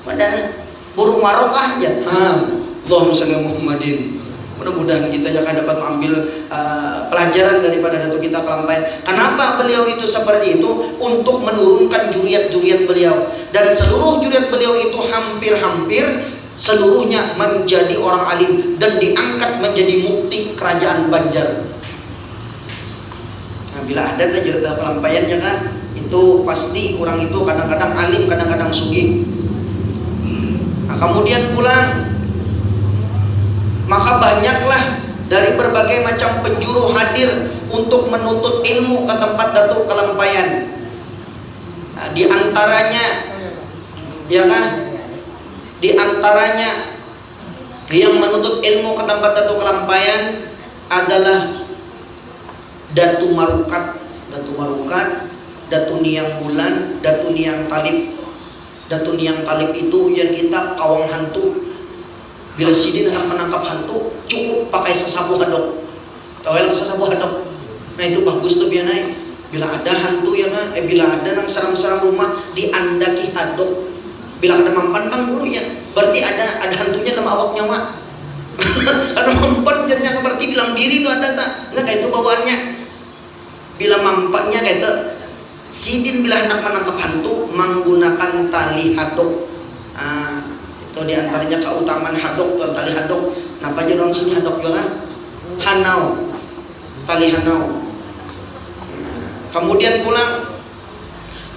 S1: padahal burung marokah aja. Allahumma shalli Muhammadin. Mudah-mudahan kita akan dapat mengambil pelajaran daripada Datuk kita Kelampaian. Kenapa beliau itu seperti itu? Untuk menurunkan juriat-juriat beliau. Dan seluruh juriat beliau itu hampir-hampir seluruhnya menjadi orang alim dan diangkat menjadi mufti kerajaan Banjar. Nah, bila ada saja Kelampaiannya kan, itu pasti orang itu kadang-kadang alim, kadang-kadang sugih. Nah, kemudian pulang, maka banyaklah dari berbagai macam penjuru hadir untuk menuntut ilmu ke tempat Datuk Kelampaian. Nah, di antaranya, ya kan, di antaranya yang menuntut ilmu ke tempat Datuk Kelampaian adalah Datu Marukat, Datu Niang Bulan, Datu Niang Talib. Datu Niang Talib itu yang kita kawang hantu. Bila sidin hendak menangkap hantu, cukup pakai sesapu hadok. Tahu yang sesapu hadok? Nah itu bagus tuh biar naik. Bila ada hantu ya kan, bila ada nang seram-seram rumah diandaki hadok. Bila ada mampantang dulu ya, berarti ada hantunya nama awaknya mak. Ada mampan jadinya berarti bilang diri itu ada tak? Enggak kayak itu bawaannya. Bila mampaknya kayak itu, sidin bila hendak menangkap hantu menggunakan tali hadok. Itu diantaranya keutamaan hadok tuan tali hadok. Napa aja orang sini hadok juga? Hanau, tali hanau. Kemudian pulang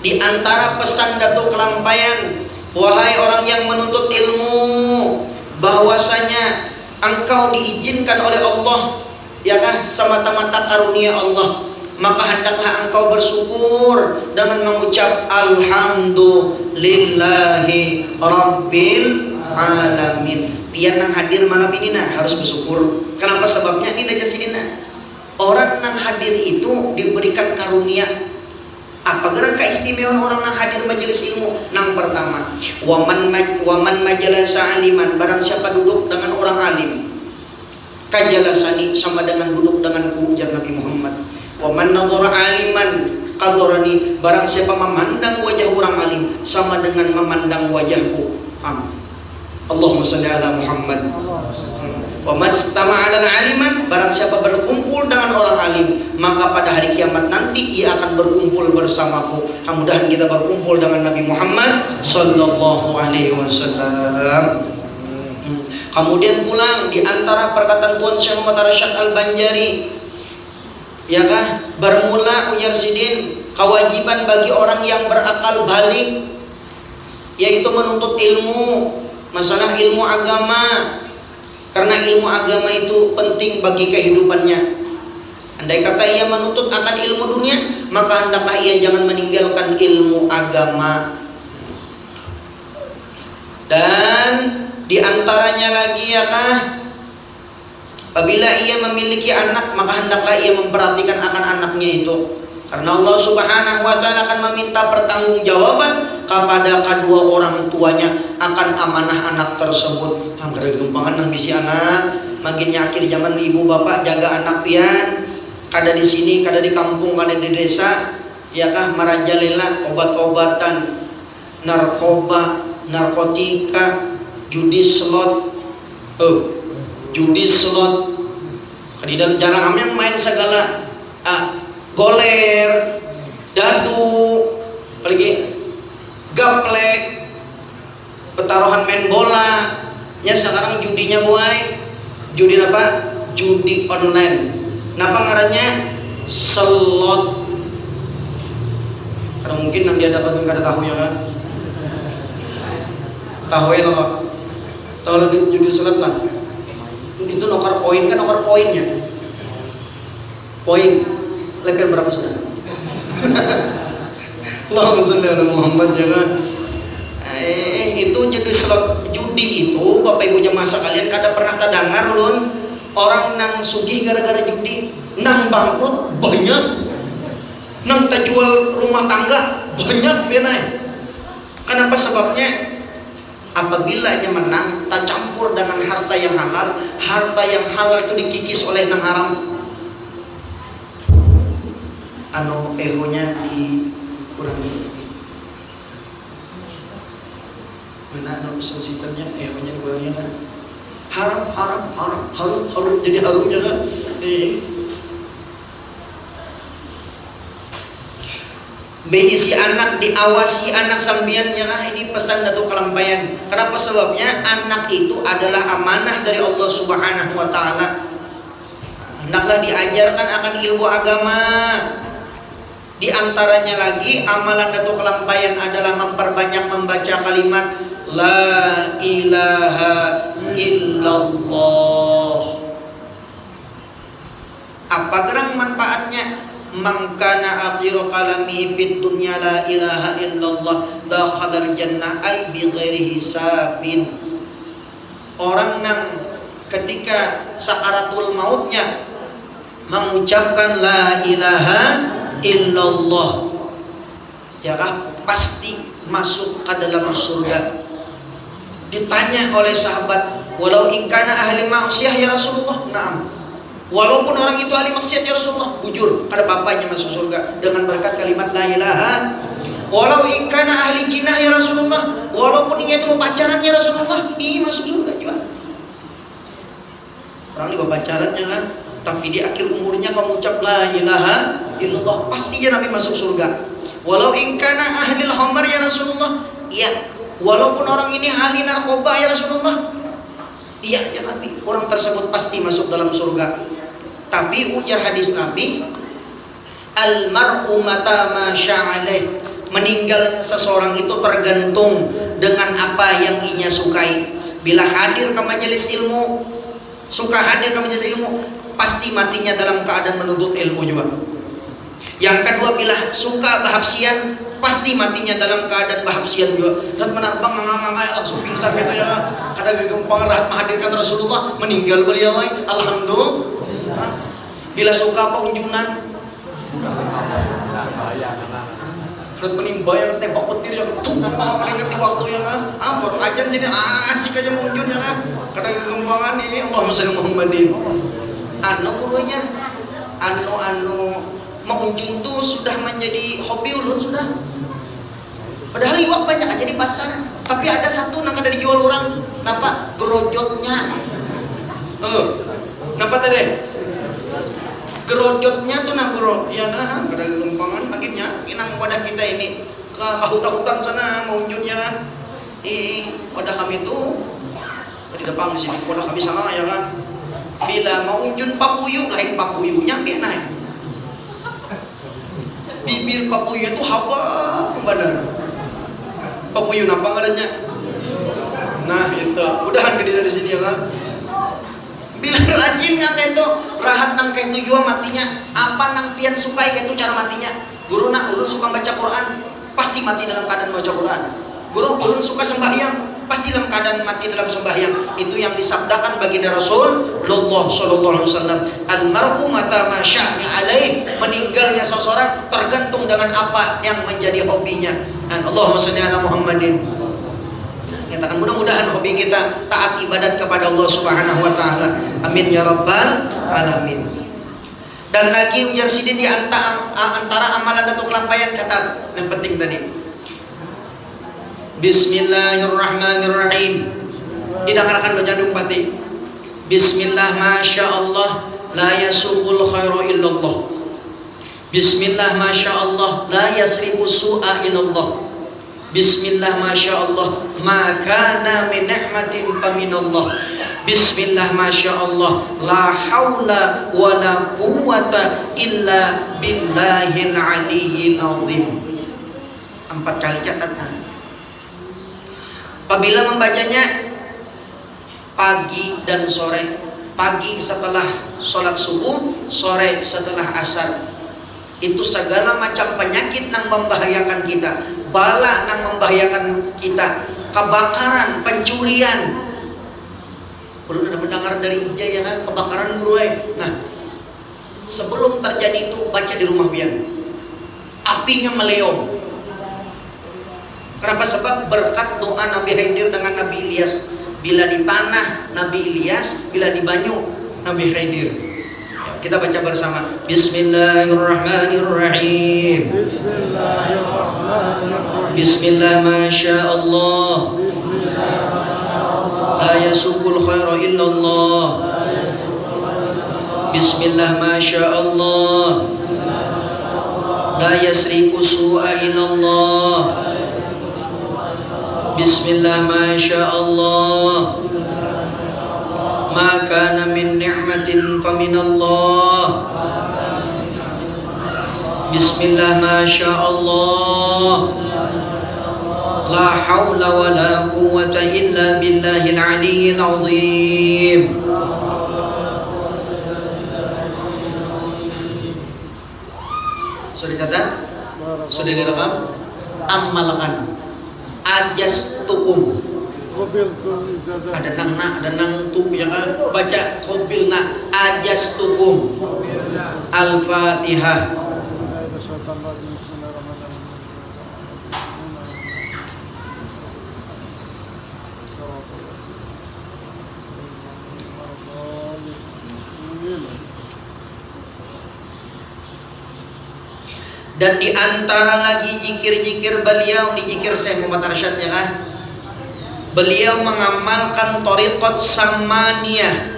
S1: di antara pesan Datuk Kelampaian, wahai orang yang menuntut ilmu, bahwasanya engkau diizinkan oleh Allah, ya kan, semata-mata karunia Allah, maka hendaklah engkau bersyukur dengan mengucap alhamdulillahi rabbil alamin. Biar nang hadir malam ini nah harus bersyukur. Kenapa? Sebabnya ini aja sini nah, orang nang hadir itu diberikan karunia. Apa gerak keistimewaan orang nang hadir majelis ilmu? Nang pertama, waman majalasa aliman, barang siapa duduk dengan orang alim, kajalasani, sama dengan duduk denganku, ujar Nabi Muhammad. Waman nadhara aliman qadharani, barang siapa memandang wajah orang alim sama dengan memandang wajahku. Allahumma shalli ala Muhammad. Wa man istama'a 'ala aliman, barang siapa berkumpul dengan orang alim, maka pada hari kiamat nanti ia akan berkumpul bersamaku. Mudah-mudahan kita berkumpul dengan Nabi Muhammad sallallahu alaihi wasallam. Kemudian pulang di antara perkataan Tuan Syekh Muhammad Arsyad Al-Banjari, ya kah, bermula ujar sidin, kewajiban bagi orang yang berakal balik yaitu menuntut ilmu, masalah ilmu agama. Karena ilmu agama itu penting bagi kehidupannya. Andai kata ia menuntut akan ilmu dunia, maka hendaklah ia jangan meninggalkan ilmu agama. Dan diantaranya lagi ya kah, apabila ia memiliki anak, maka hendaklah ia memperhatikan akan anaknya itu. Karena Allah Subhanahu wa ta'ala akan meminta pertanggungjawaban kepada kedua orang tuanya akan amanah anak tersebut. Hampir gempangan nang bisi anak, makin akhir zaman ibu bapak jaga anak pian, kada di sini, kada di kampung, kada di desa, ya kah, merajalela obat-obatan, narkoba, narkotika, judi slot, kadidan jarang amnya main segala, goler, dadu, apalagi gaplek, pertaruhan main bola. Ya sekarang judinya buai, judi apa? Judi online. Napa ngarannya? Slot. Karena mungkin yang dia dapat kada tahu ya kan? Tahu ya loh. Tahu lagi judi slot lah. Itu nokar poin kan, nokar poinnya. Poin. Level berapa sudah? Allahumma shalli ala Muhammad. Jangan itu jadi slot judi itu Bapak Ibu jemaah sekalian, kada pernah dengar lun orang nang sugih gara-gara judi, nang bangkrut banyak, nang terjual rumah tangga banyak benai. Kenapa sebabnya? Apabila dia menang, tak campur dengan harta yang halal itu dikikis oleh yang haram. Egonya dikurangi. Mana sistemnya egonya dikurangi. Harum jadi harum juga. Bagi si anak diawasi anak sambiannya ini pesan Datuk Kelampayan. Kenapa sebabnya? Anak itu adalah amanah dari Allah Subhanahu wa taala. Hendaklah diajarkan akan ilmu agama. Di antaranya lagi amalan Datuk Kelampayan adalah memperbanyak membaca kalimat La ilaha illallah. Apa gerang manfaatnya? Mangkana akhiru kalamihi fid dunya la ilaha illallah dakhalal jannah ay bi ghairi hisabin. Orang yang ketika sakaratul mautnya mengucapkan la ilaha illallah, ya pasti masuk ke dalam surga. Ditanya oleh sahabat, walau ingkana ahli maksiyah ya Rasulullah. Naam. Walaupun orang itu ahli maksiat ya Rasulullah, bujur ada bapaknya masuk surga dengan berkat kalimat la ilaha. Walau ingkana ahli jinah ya Rasulullah, walaupun dia itu pacaran ya Rasulullah, dia masuk surga juga. Orang ini pacarannya kan, tapi di akhir umurnya mengucap la ilaha illallah, pastinya Nabi masuk surga. Walau ingkana ahli al-khamr ya Rasulullah, iya. Walaupun orang ini ahli narkoba ya Rasulullah, iya ya Nabi, orang tersebut pasti masuk dalam surga. Tapi ujar hadis Nabi, almar'u mata ma sya'alaih, meninggal seseorang itu tergantung dengan apa yang ia sukai. Bila hadir ke majelis ilmu, suka hadir ke majelis ilmu, pasti matinya dalam keadaan menuntut ilmu juga. Yang kedua, bila suka bahabsian, pasti matinya dalam keadaan bahabsian juga. Dan menambang mengangai langsung pingsan gitu ya. Kadang gegempang rahat menghadirkan Rasulullah, meninggal beliau. Alhamdulillah. Bila suka pengunjunan, harus menimbayar tembak petir yang tuh mengingat di waktu yang baru ajan sini asik aja mengunjun ya kan. Kadang gegempangan ini Allahumma shalli Muhammadin. Kurunya mengunjung tuh sudah menjadi hobi ulun sudah. Padahal iwak banyak aja di pasar, tapi ada satu nang ada dijual orang. Kenapa? Gerojotnya. Kenapa tadi? Gerojotnya tuh nang gerot. Ya nah, ada gempangan akhirnya inang pada kita ini ke hutan-hutan sana mengunjungnya. Pada kami tuh di depan di sini pada kami sama ya kan. Bila mau unjun papuyu, lain papuyunya naik. Bibir papuyu itu hawa badan. Papuyu apa ngadanya? Nah itu, mudahan gede dari sini ya kan. Bila rajin yang kayak itu, rahat nang kayak itu juga matinya. Apa nang pian sukai kayak itu cara matinya? Guru nak ulun suka baca Quran, pasti mati dalam keadaan baca Quran. Guru ulun suka sembahyang, pasti dalam keadaan mati dalam sembahyang. Itu yang disabdakan baginda Rasulullah sallallahu alaihi wasallam. Almar'u mata ma sya'a alaih, meninggalnya seseorang tergantung dengan apa yang menjadi hobinya. Dan Allahumma shalli ala Muhammadin. Katakan mudah-mudahan hobi kita taat ibadat kepada Allah Subhanahu wa taala. Amin ya rabbal alamin. Dan lagi ujar sidin di antara amalan Datuk Kelampayan catat yang penting tadi. Bismillahirrahmanirrahim. Didengarkan bejadung pati. Bismillah masya Allah la yasubul khairu illallah. Bismillah masya Allah la yasrifu su'a illallah. Bismillah masya Allah makana min ni'matin faminallah. Bismillah masya Allah la hawla wa la quwwata illa billahil aliyyil azim. 4 kali catatan. Apabila membacanya pagi dan sore, pagi setelah sholat subuh, sore setelah asar, itu segala macam penyakit yang membahayakan kita, bala yang membahayakan kita, kebakaran, pencurian. Perlu ada mendengar dari Ujaya ya kan, kebakaran guru. Nah, sebelum terjadi itu baca di rumah biar apinya meleong, Kenapa? Sebab berkat doa Nabi Khidir dengan Nabi Ilyas. Bila dipanah Nabi Ilyas, bila dibanyu Nabi Khidir. Kita baca bersama. Bismillahirrahmanirrahim. Bismillah masya Allah. La yasukul khaira illallah. Bismillah masya Allah. La yasriku su'a illallah. Bismillah masya Allah. Ma kana min ni'matin faminallah. Bismillah masya Allah. La hawla wa la quwwata illa billahil aliyyil azim. Sudah dicatat? Sudah direkam? Amalkan. Ajastukum. Ada nang tu yang baca qabilna ajastukum. Al-Fatihah. Dan di antara lagi zikir-zikir beliau, di zikir Syekh Muhammad Arsyad ya kan, beliau mengamalkan thariqat samaniyah,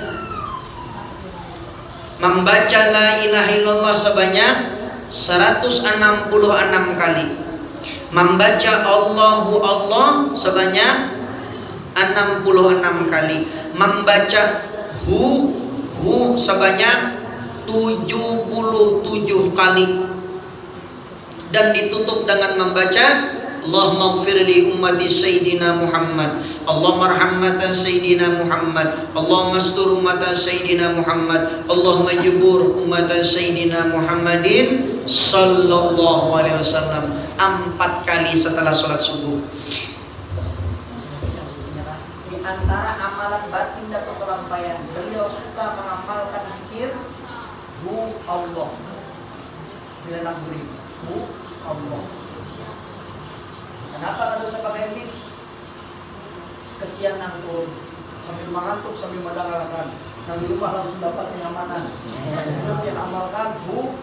S1: membaca la ilaha illallah sebanyak 166 kali, membaca Allahu Allah sebanyak 66 kali, membaca hu sebanyak 77 kali, dan ditutup dengan membaca Allahumma ighfir li ummati Sayyidina Muhammad, Allahumma arhamata Sayyidina Muhammad, Allahumma astur ummata Sayyidina Muhammad, Allahumma jubur ummata Sayyidina Muhammadin sallallahu alaihi wasallam 4 kali setelah sholat subuh. Di antara amalan batin dan kelampaian, beliau suka mengamalkan zikir Hu Allah. Bila nak beri Hu Allah. Kenapa kalau saya pakai ini? Kesian nangkul, sambil mengantuk, sambil mendengarkan. Yang di rumah langsung dapat kenyamanan. Itu yang amalkan Hu.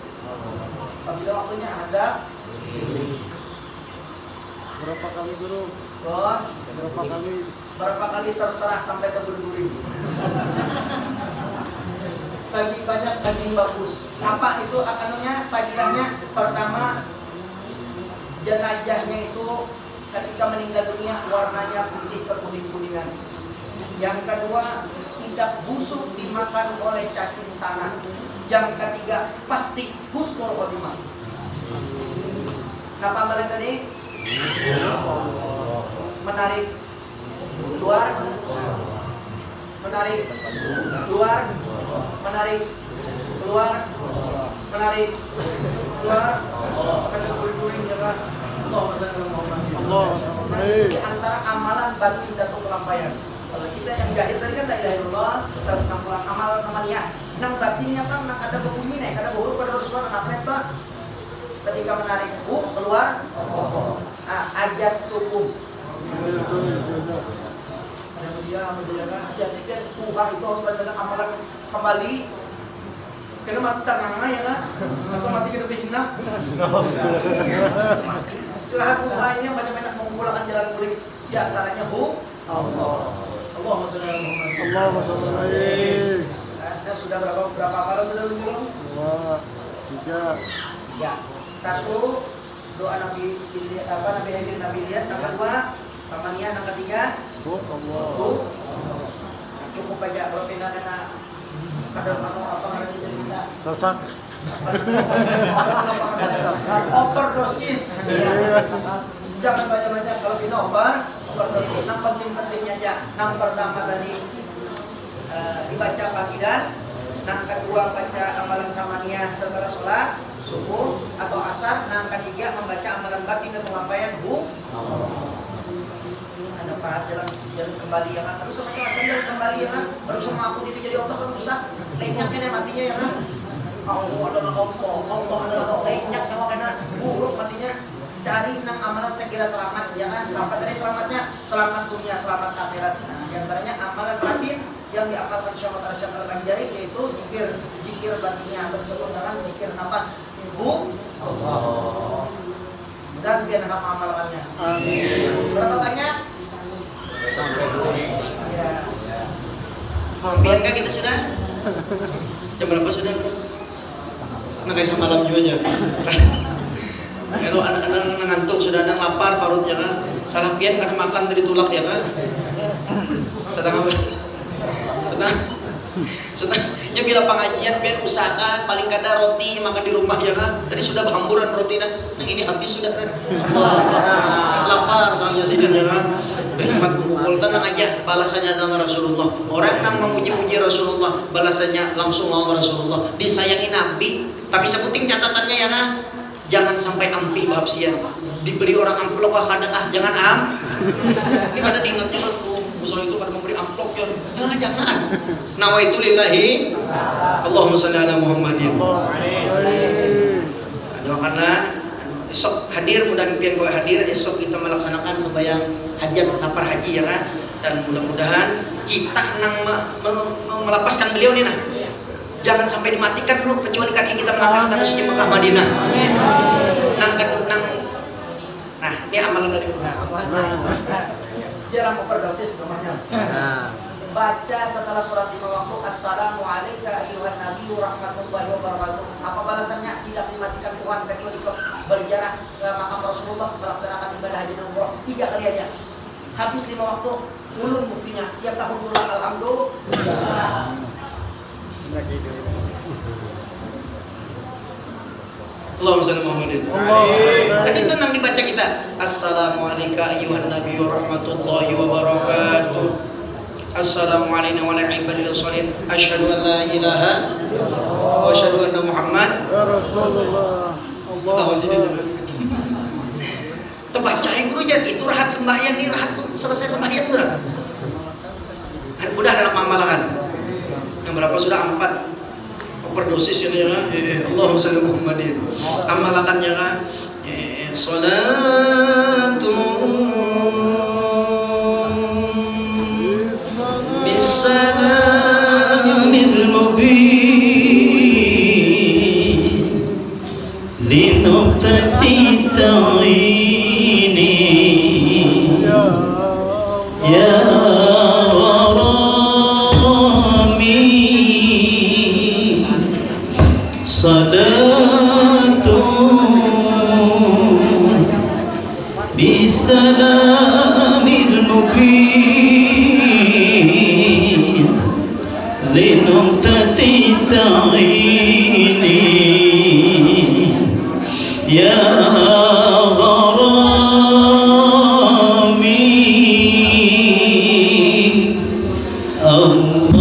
S1: Apabila waktunya ada.
S2: Berapa kali guru?
S1: Berapa kali terserah sampai ke berduri. Saking banyak, saking bagus. Apa itu akannya? Fadilahnya pertama, jenazahnya itu ketika meninggal dunia warnanya putih kekuning-kuningan. Yang kedua, tidak busuk dimakan oleh cacing tanah. Yang ketiga, pasti husnul khotimah. Kenapa mereka ini? Menarik keluar, menarik keluar, menarik keluar, menarik keluar, sampai terguling-guling ya kan? Allah. Di antara amalan batin dan kelampaian. Kalau kita yang jahil tadi kan la ilaha illallah 160 amalan sama niat. Nang batinnya kan nang ada bunyi nih, ada huruf pada suara anak mereka. Ketika menarik keluar, ajastukum. Dia menjalankan hati-hati kan Tuhan itu harus pada amalan kembali. Kena mati tangan ya kan? Atau mati kena bihina. Setelah Tuhan ini banyak-banyak mengumpulkan jalan kulit. Di antaranya Allah. Allahumma sholli ala Muhammad.
S2: Allahumma sholli alaihi.
S1: Sudah berapa kali sudah belum?
S2: 2, 3.
S1: 1 doa Nabi Ilyas, yang kedua Samaniyah, yang ketiga Allah. Cukup aja kalau tidak kena kadang apa lagi kita
S2: Sasak.
S1: Overdosis. Jangan banyak-banyak kalau kita overdosis. Yang penting-pentingnya aja. Yang pertama tadi dibaca pagi dan yang kedua baca amalan samaniyah setelah sholat subuh atau asar, yang ketiga membaca amalan batin dan pengampaian ada pahat jalan kembali ya kan, terus sama jalan kembali ya kan, baru sama aku itu jadi Allah kan rusak, lenyaknya matinya ya kan, Allah adalah Allah adalah Allah, lenyaknya makanya buruk matinya, cari nang
S3: amalan saya kira selamat ya kan. Apa tadi selamatnya? Selamat dunia, selamat akhirat. Nah, di antaranya amalan terakhir yang diamalkan Syekh Al-Banjari yaitu zikir batinnya tersebut dalam zikir nafas. Ibu Allah. Dan biar akan mengamalkannya. Amin. Berapa banyak? Ya.
S1: Biarkah kita sudah? Jam berapa sudah? Nah kayak semalam juga aja. Kalau anak-anak ngantuk sudah ada lapar parutnya kan. Salah pian karena makan dari tulak ya kan. Sudah ya bila pengajian pian usahakan paling kada roti makan di rumah ya kan. Tadi sudah berhamburan roti nah ini habis sudah kan. Lapar soalnya sih ya kan. Hikmat kumpul tenang aja balasannya dengan Rasulullah. Orang yang memuji-muji Rasulullah balasannya langsung sama Rasulullah. Disayangi Nabi tapi sepenting catatannya ya kan. Jangan sampai ampi babsian. Diberi orang amplop jangan Ini ada diingatnya kan musuh itu pada memberi amplop ya. Nah, jangan. Nawaitu lillahi. Allahumma shalli ala Muhammadin. Doakanlah esok hadir mudah impian gue hadir esok kita melaksanakan sembahyang hajat lapar haji ya kan. Dan mudah-mudahan kita melepaskan beliau nih nah. Jangan sampai dimatikan dulu kecuali kaki kita melangkah tanah suci Mekah Madinah. Nah, ini amalan dari kita.
S3: Jarang overdosis namanya. Baca setelah sholat 5 waktu Assalamu alayka ayyuhan nabiyyu rahmatullahi wabarakatuh. Apa balasannya? Tidak dimatikan Tuhan kecuali berjarak ke makam Rasulullah melaksanakan ibadah haji dan umrah 3 kali aja. Habis 5 waktu ulun buktinya. Ya tahunullah alhamdulillah.
S1: Allahumma shalli Muhammadin. Tadi itu yang dibaca kita. Assalamualaikum ayyuhan nabiyyu rahmatullahi wabarakatuh. Assalamu alayna wa ala ibadillah sholihin. Asyhadu an la ilaha wa asyhadu anna Muhammad
S2: Ya Rasulullah.
S1: Terbaca yang dulu jadi itu rahat sembahyang ini rahat selesai sembahyang sudah. Udah dalam amalan. Yang berapa sudah 4 overdosis ini ya. Allahumma shalli Muhammadin. Amalakannya kan salatu bisalamil mubin linuqtati ta'ini ya salatu bisalamil mubin linuqtati ta'ini ya gharami Allah.
S4: Allah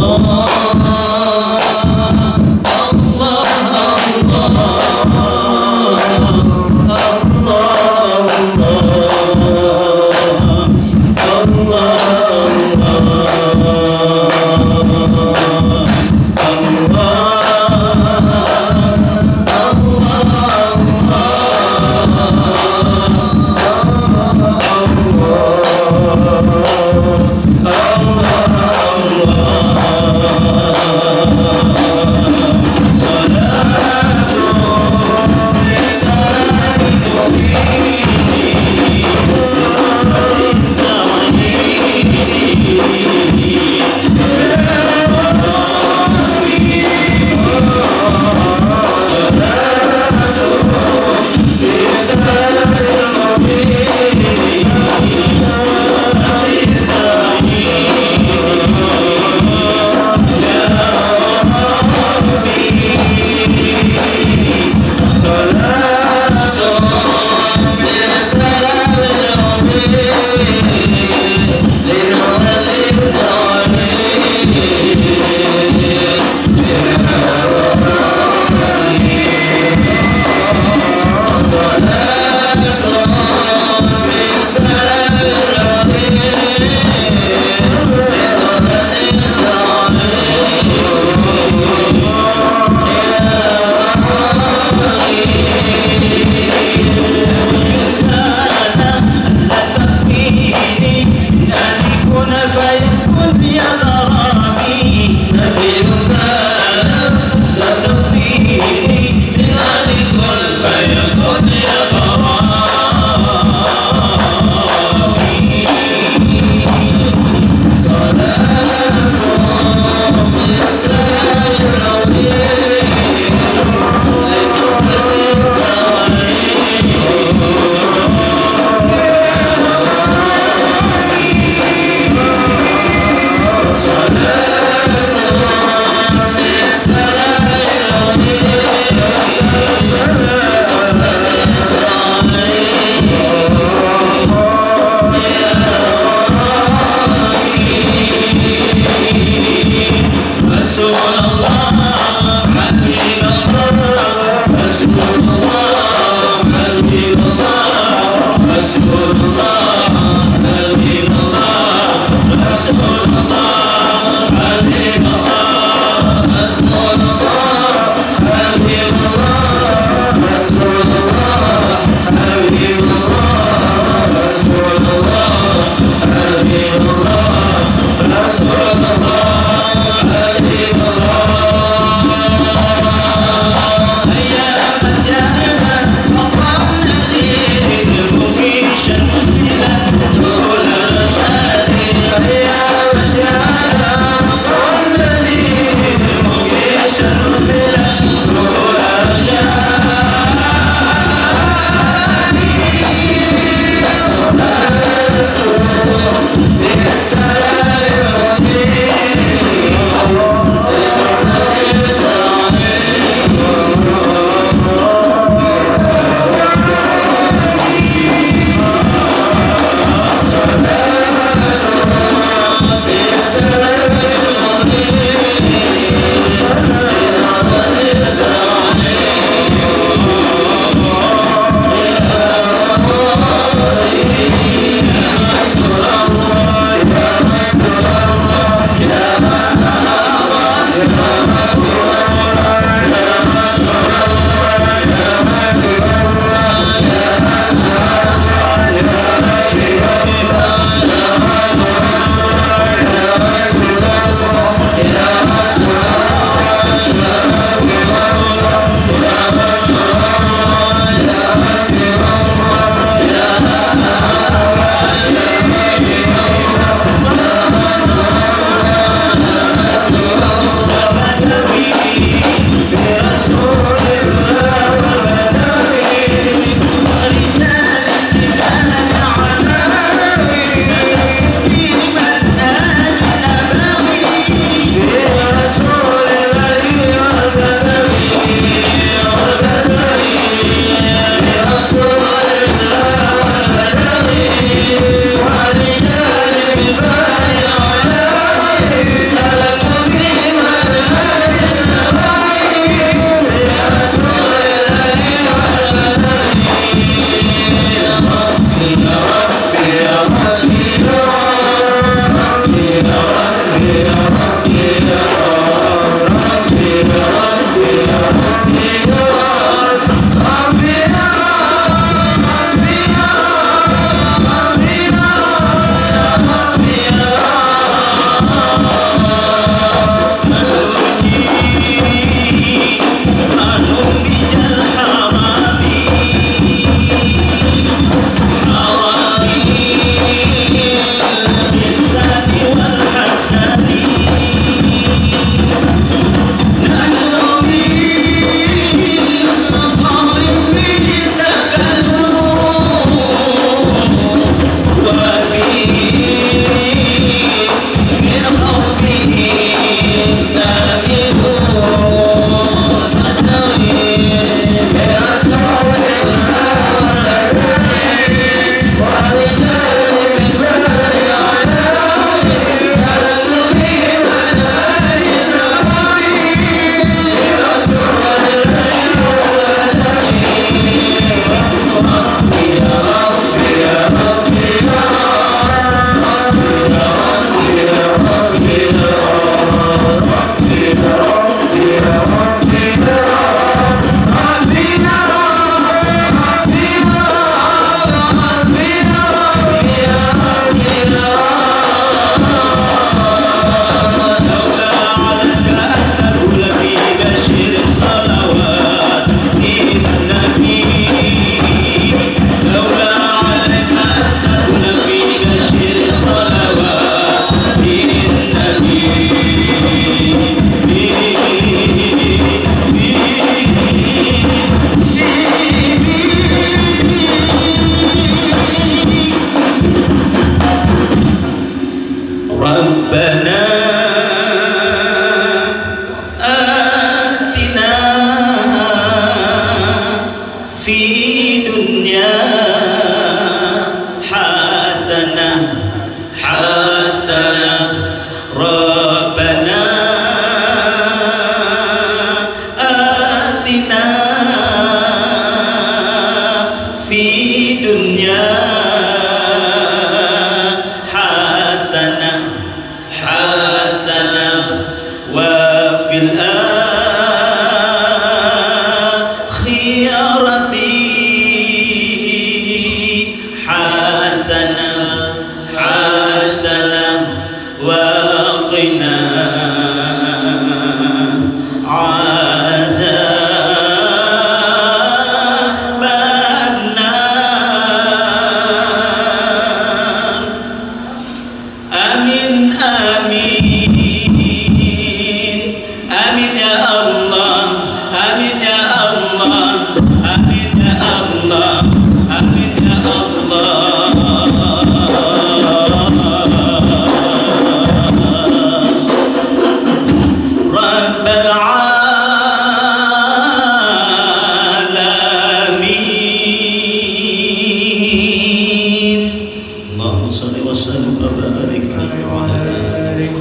S1: في دنيا حسنة حسنة ربنا آتنا في دنيا حسنة حسنة وفي الآخرة حسنة حسنة وقنا عذاب النار آمين آمين آمين يا الله آمين يا الله آمين يا الله آمين يا الله رب العالمين اللهم صل وسلم وبارك عليه وعلى آله.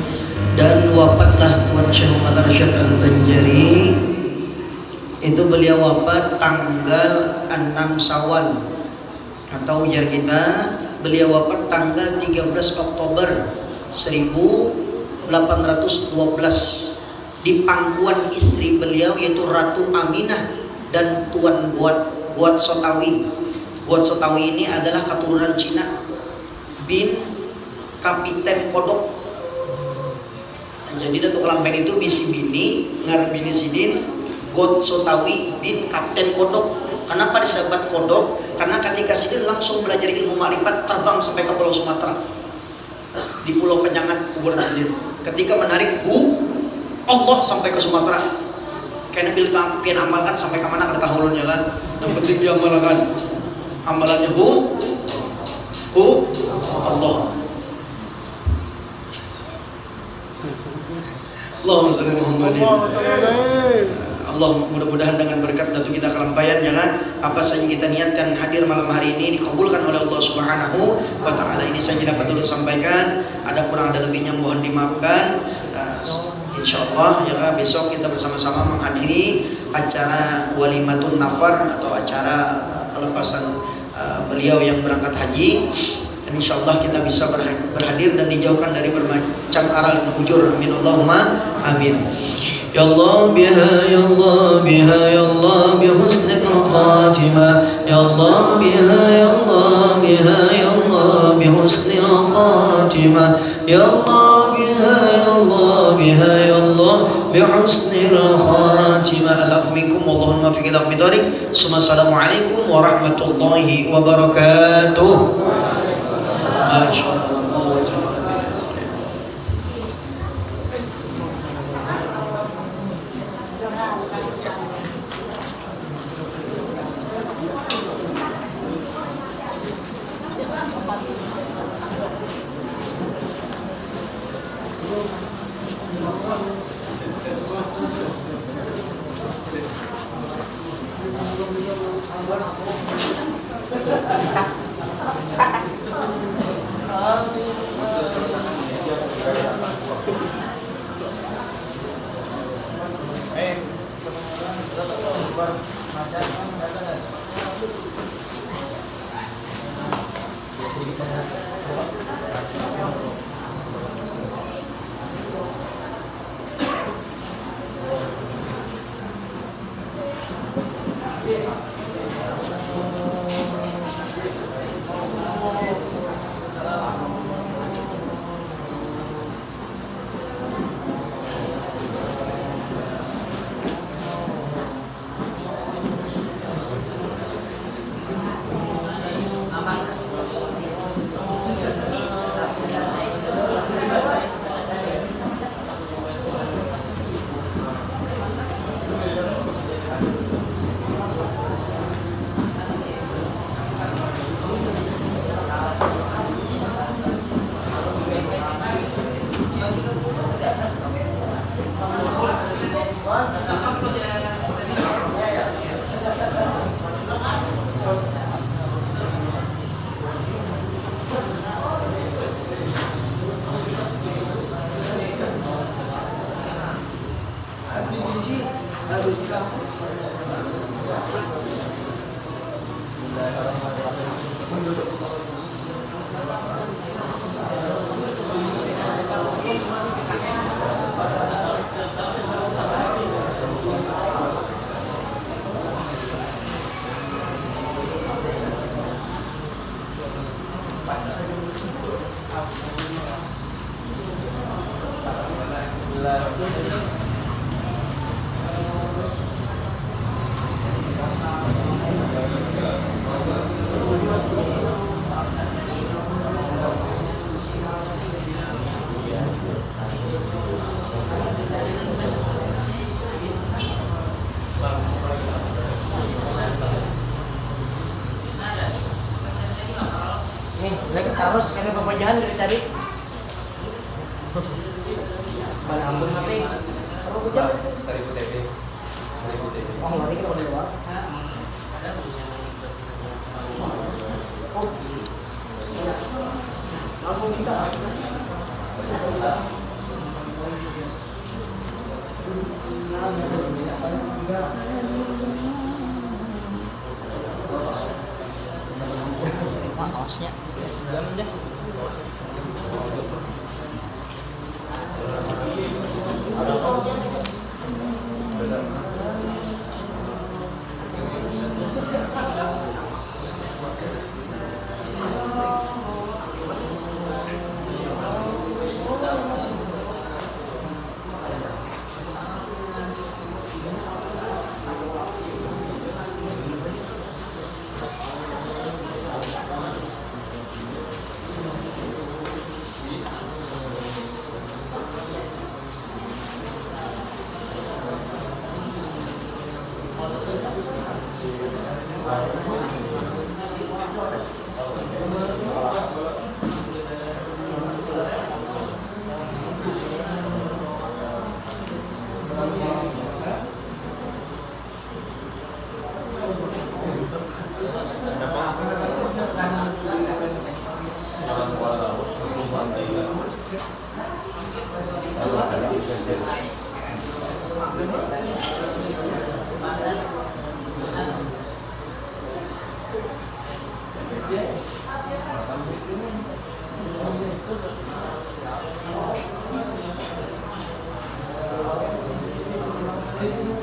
S1: Dan wafatlah Tuan Syekh Muhammad Arsyad Al-Banjari. Itu beliau wafat tanggal 6 Syawal, atau ujar kita beliau wafat tanggal 13 Oktober 1812 di pangkuan istri beliau yaitu Ratu Aminah dan Tuan Buat Sotawi. Buat Sotawi ini adalah keturunan Cina bin Kapiten Kodok. Jadi Datuk Lampen itu bisi bini ngarep bini sidin Buat Sotawi bin Kapten Kodok. Kenapa disebut Kodok? Karena ketika sidin langsung belajar ilmu makrifat terbang sampai ke Pulau Sumatera, di Pulau Penyangat kuburan sidin. Ketika menarik Allah sampai ke Sumatera. Karena bila pian amalkan sampai ke mana ada tahulun jalan. Yang penting dia amalkan. Amalannya Allah. Allahumma shalli ala Muhammadin. Allah, mudah-mudahan dengan berkat Datuk kita kelampayan, jangan apa saja kita niatkan hadir malam hari ini dikabulkan oleh Allah Subhanahu wa taala. Ini saja dapat dulu sampaikan. Ada kurang ada lebihnya mohon dimaafkan. Insyaallah ya besok kita bersama-sama menghadiri acara walimatun nafar atau acara pelepasan beliau yang berangkat haji. Dan insyaallah kita bisa berhadir dan dijauhkan dari bermacam aral dan ujur. Amin Allahumma amin. Ya Allah biha ya Allah biha ya Allah bi husnil khatimah. Ya Allah biha ya Allah biha ya Allah bi husnil khatimah. Ya Allah biha ya Allah biha ya Allah bi husnil khatimah. Alaikum Allahumma fi kitab bitarik. Assalamualaikum warahmatullahi wabarakatuh. Masyaallah.
S3: Nih, lagi terus karena pekerjaan dari tadi. Mana ambung apa? Kalau hujan,
S2: 1000 TB. 1000 TB.
S3: oh ngeri kalau di luar. Oh, langsung kita. Wah, kaosnya. Dalam deh.
S2: Thank you.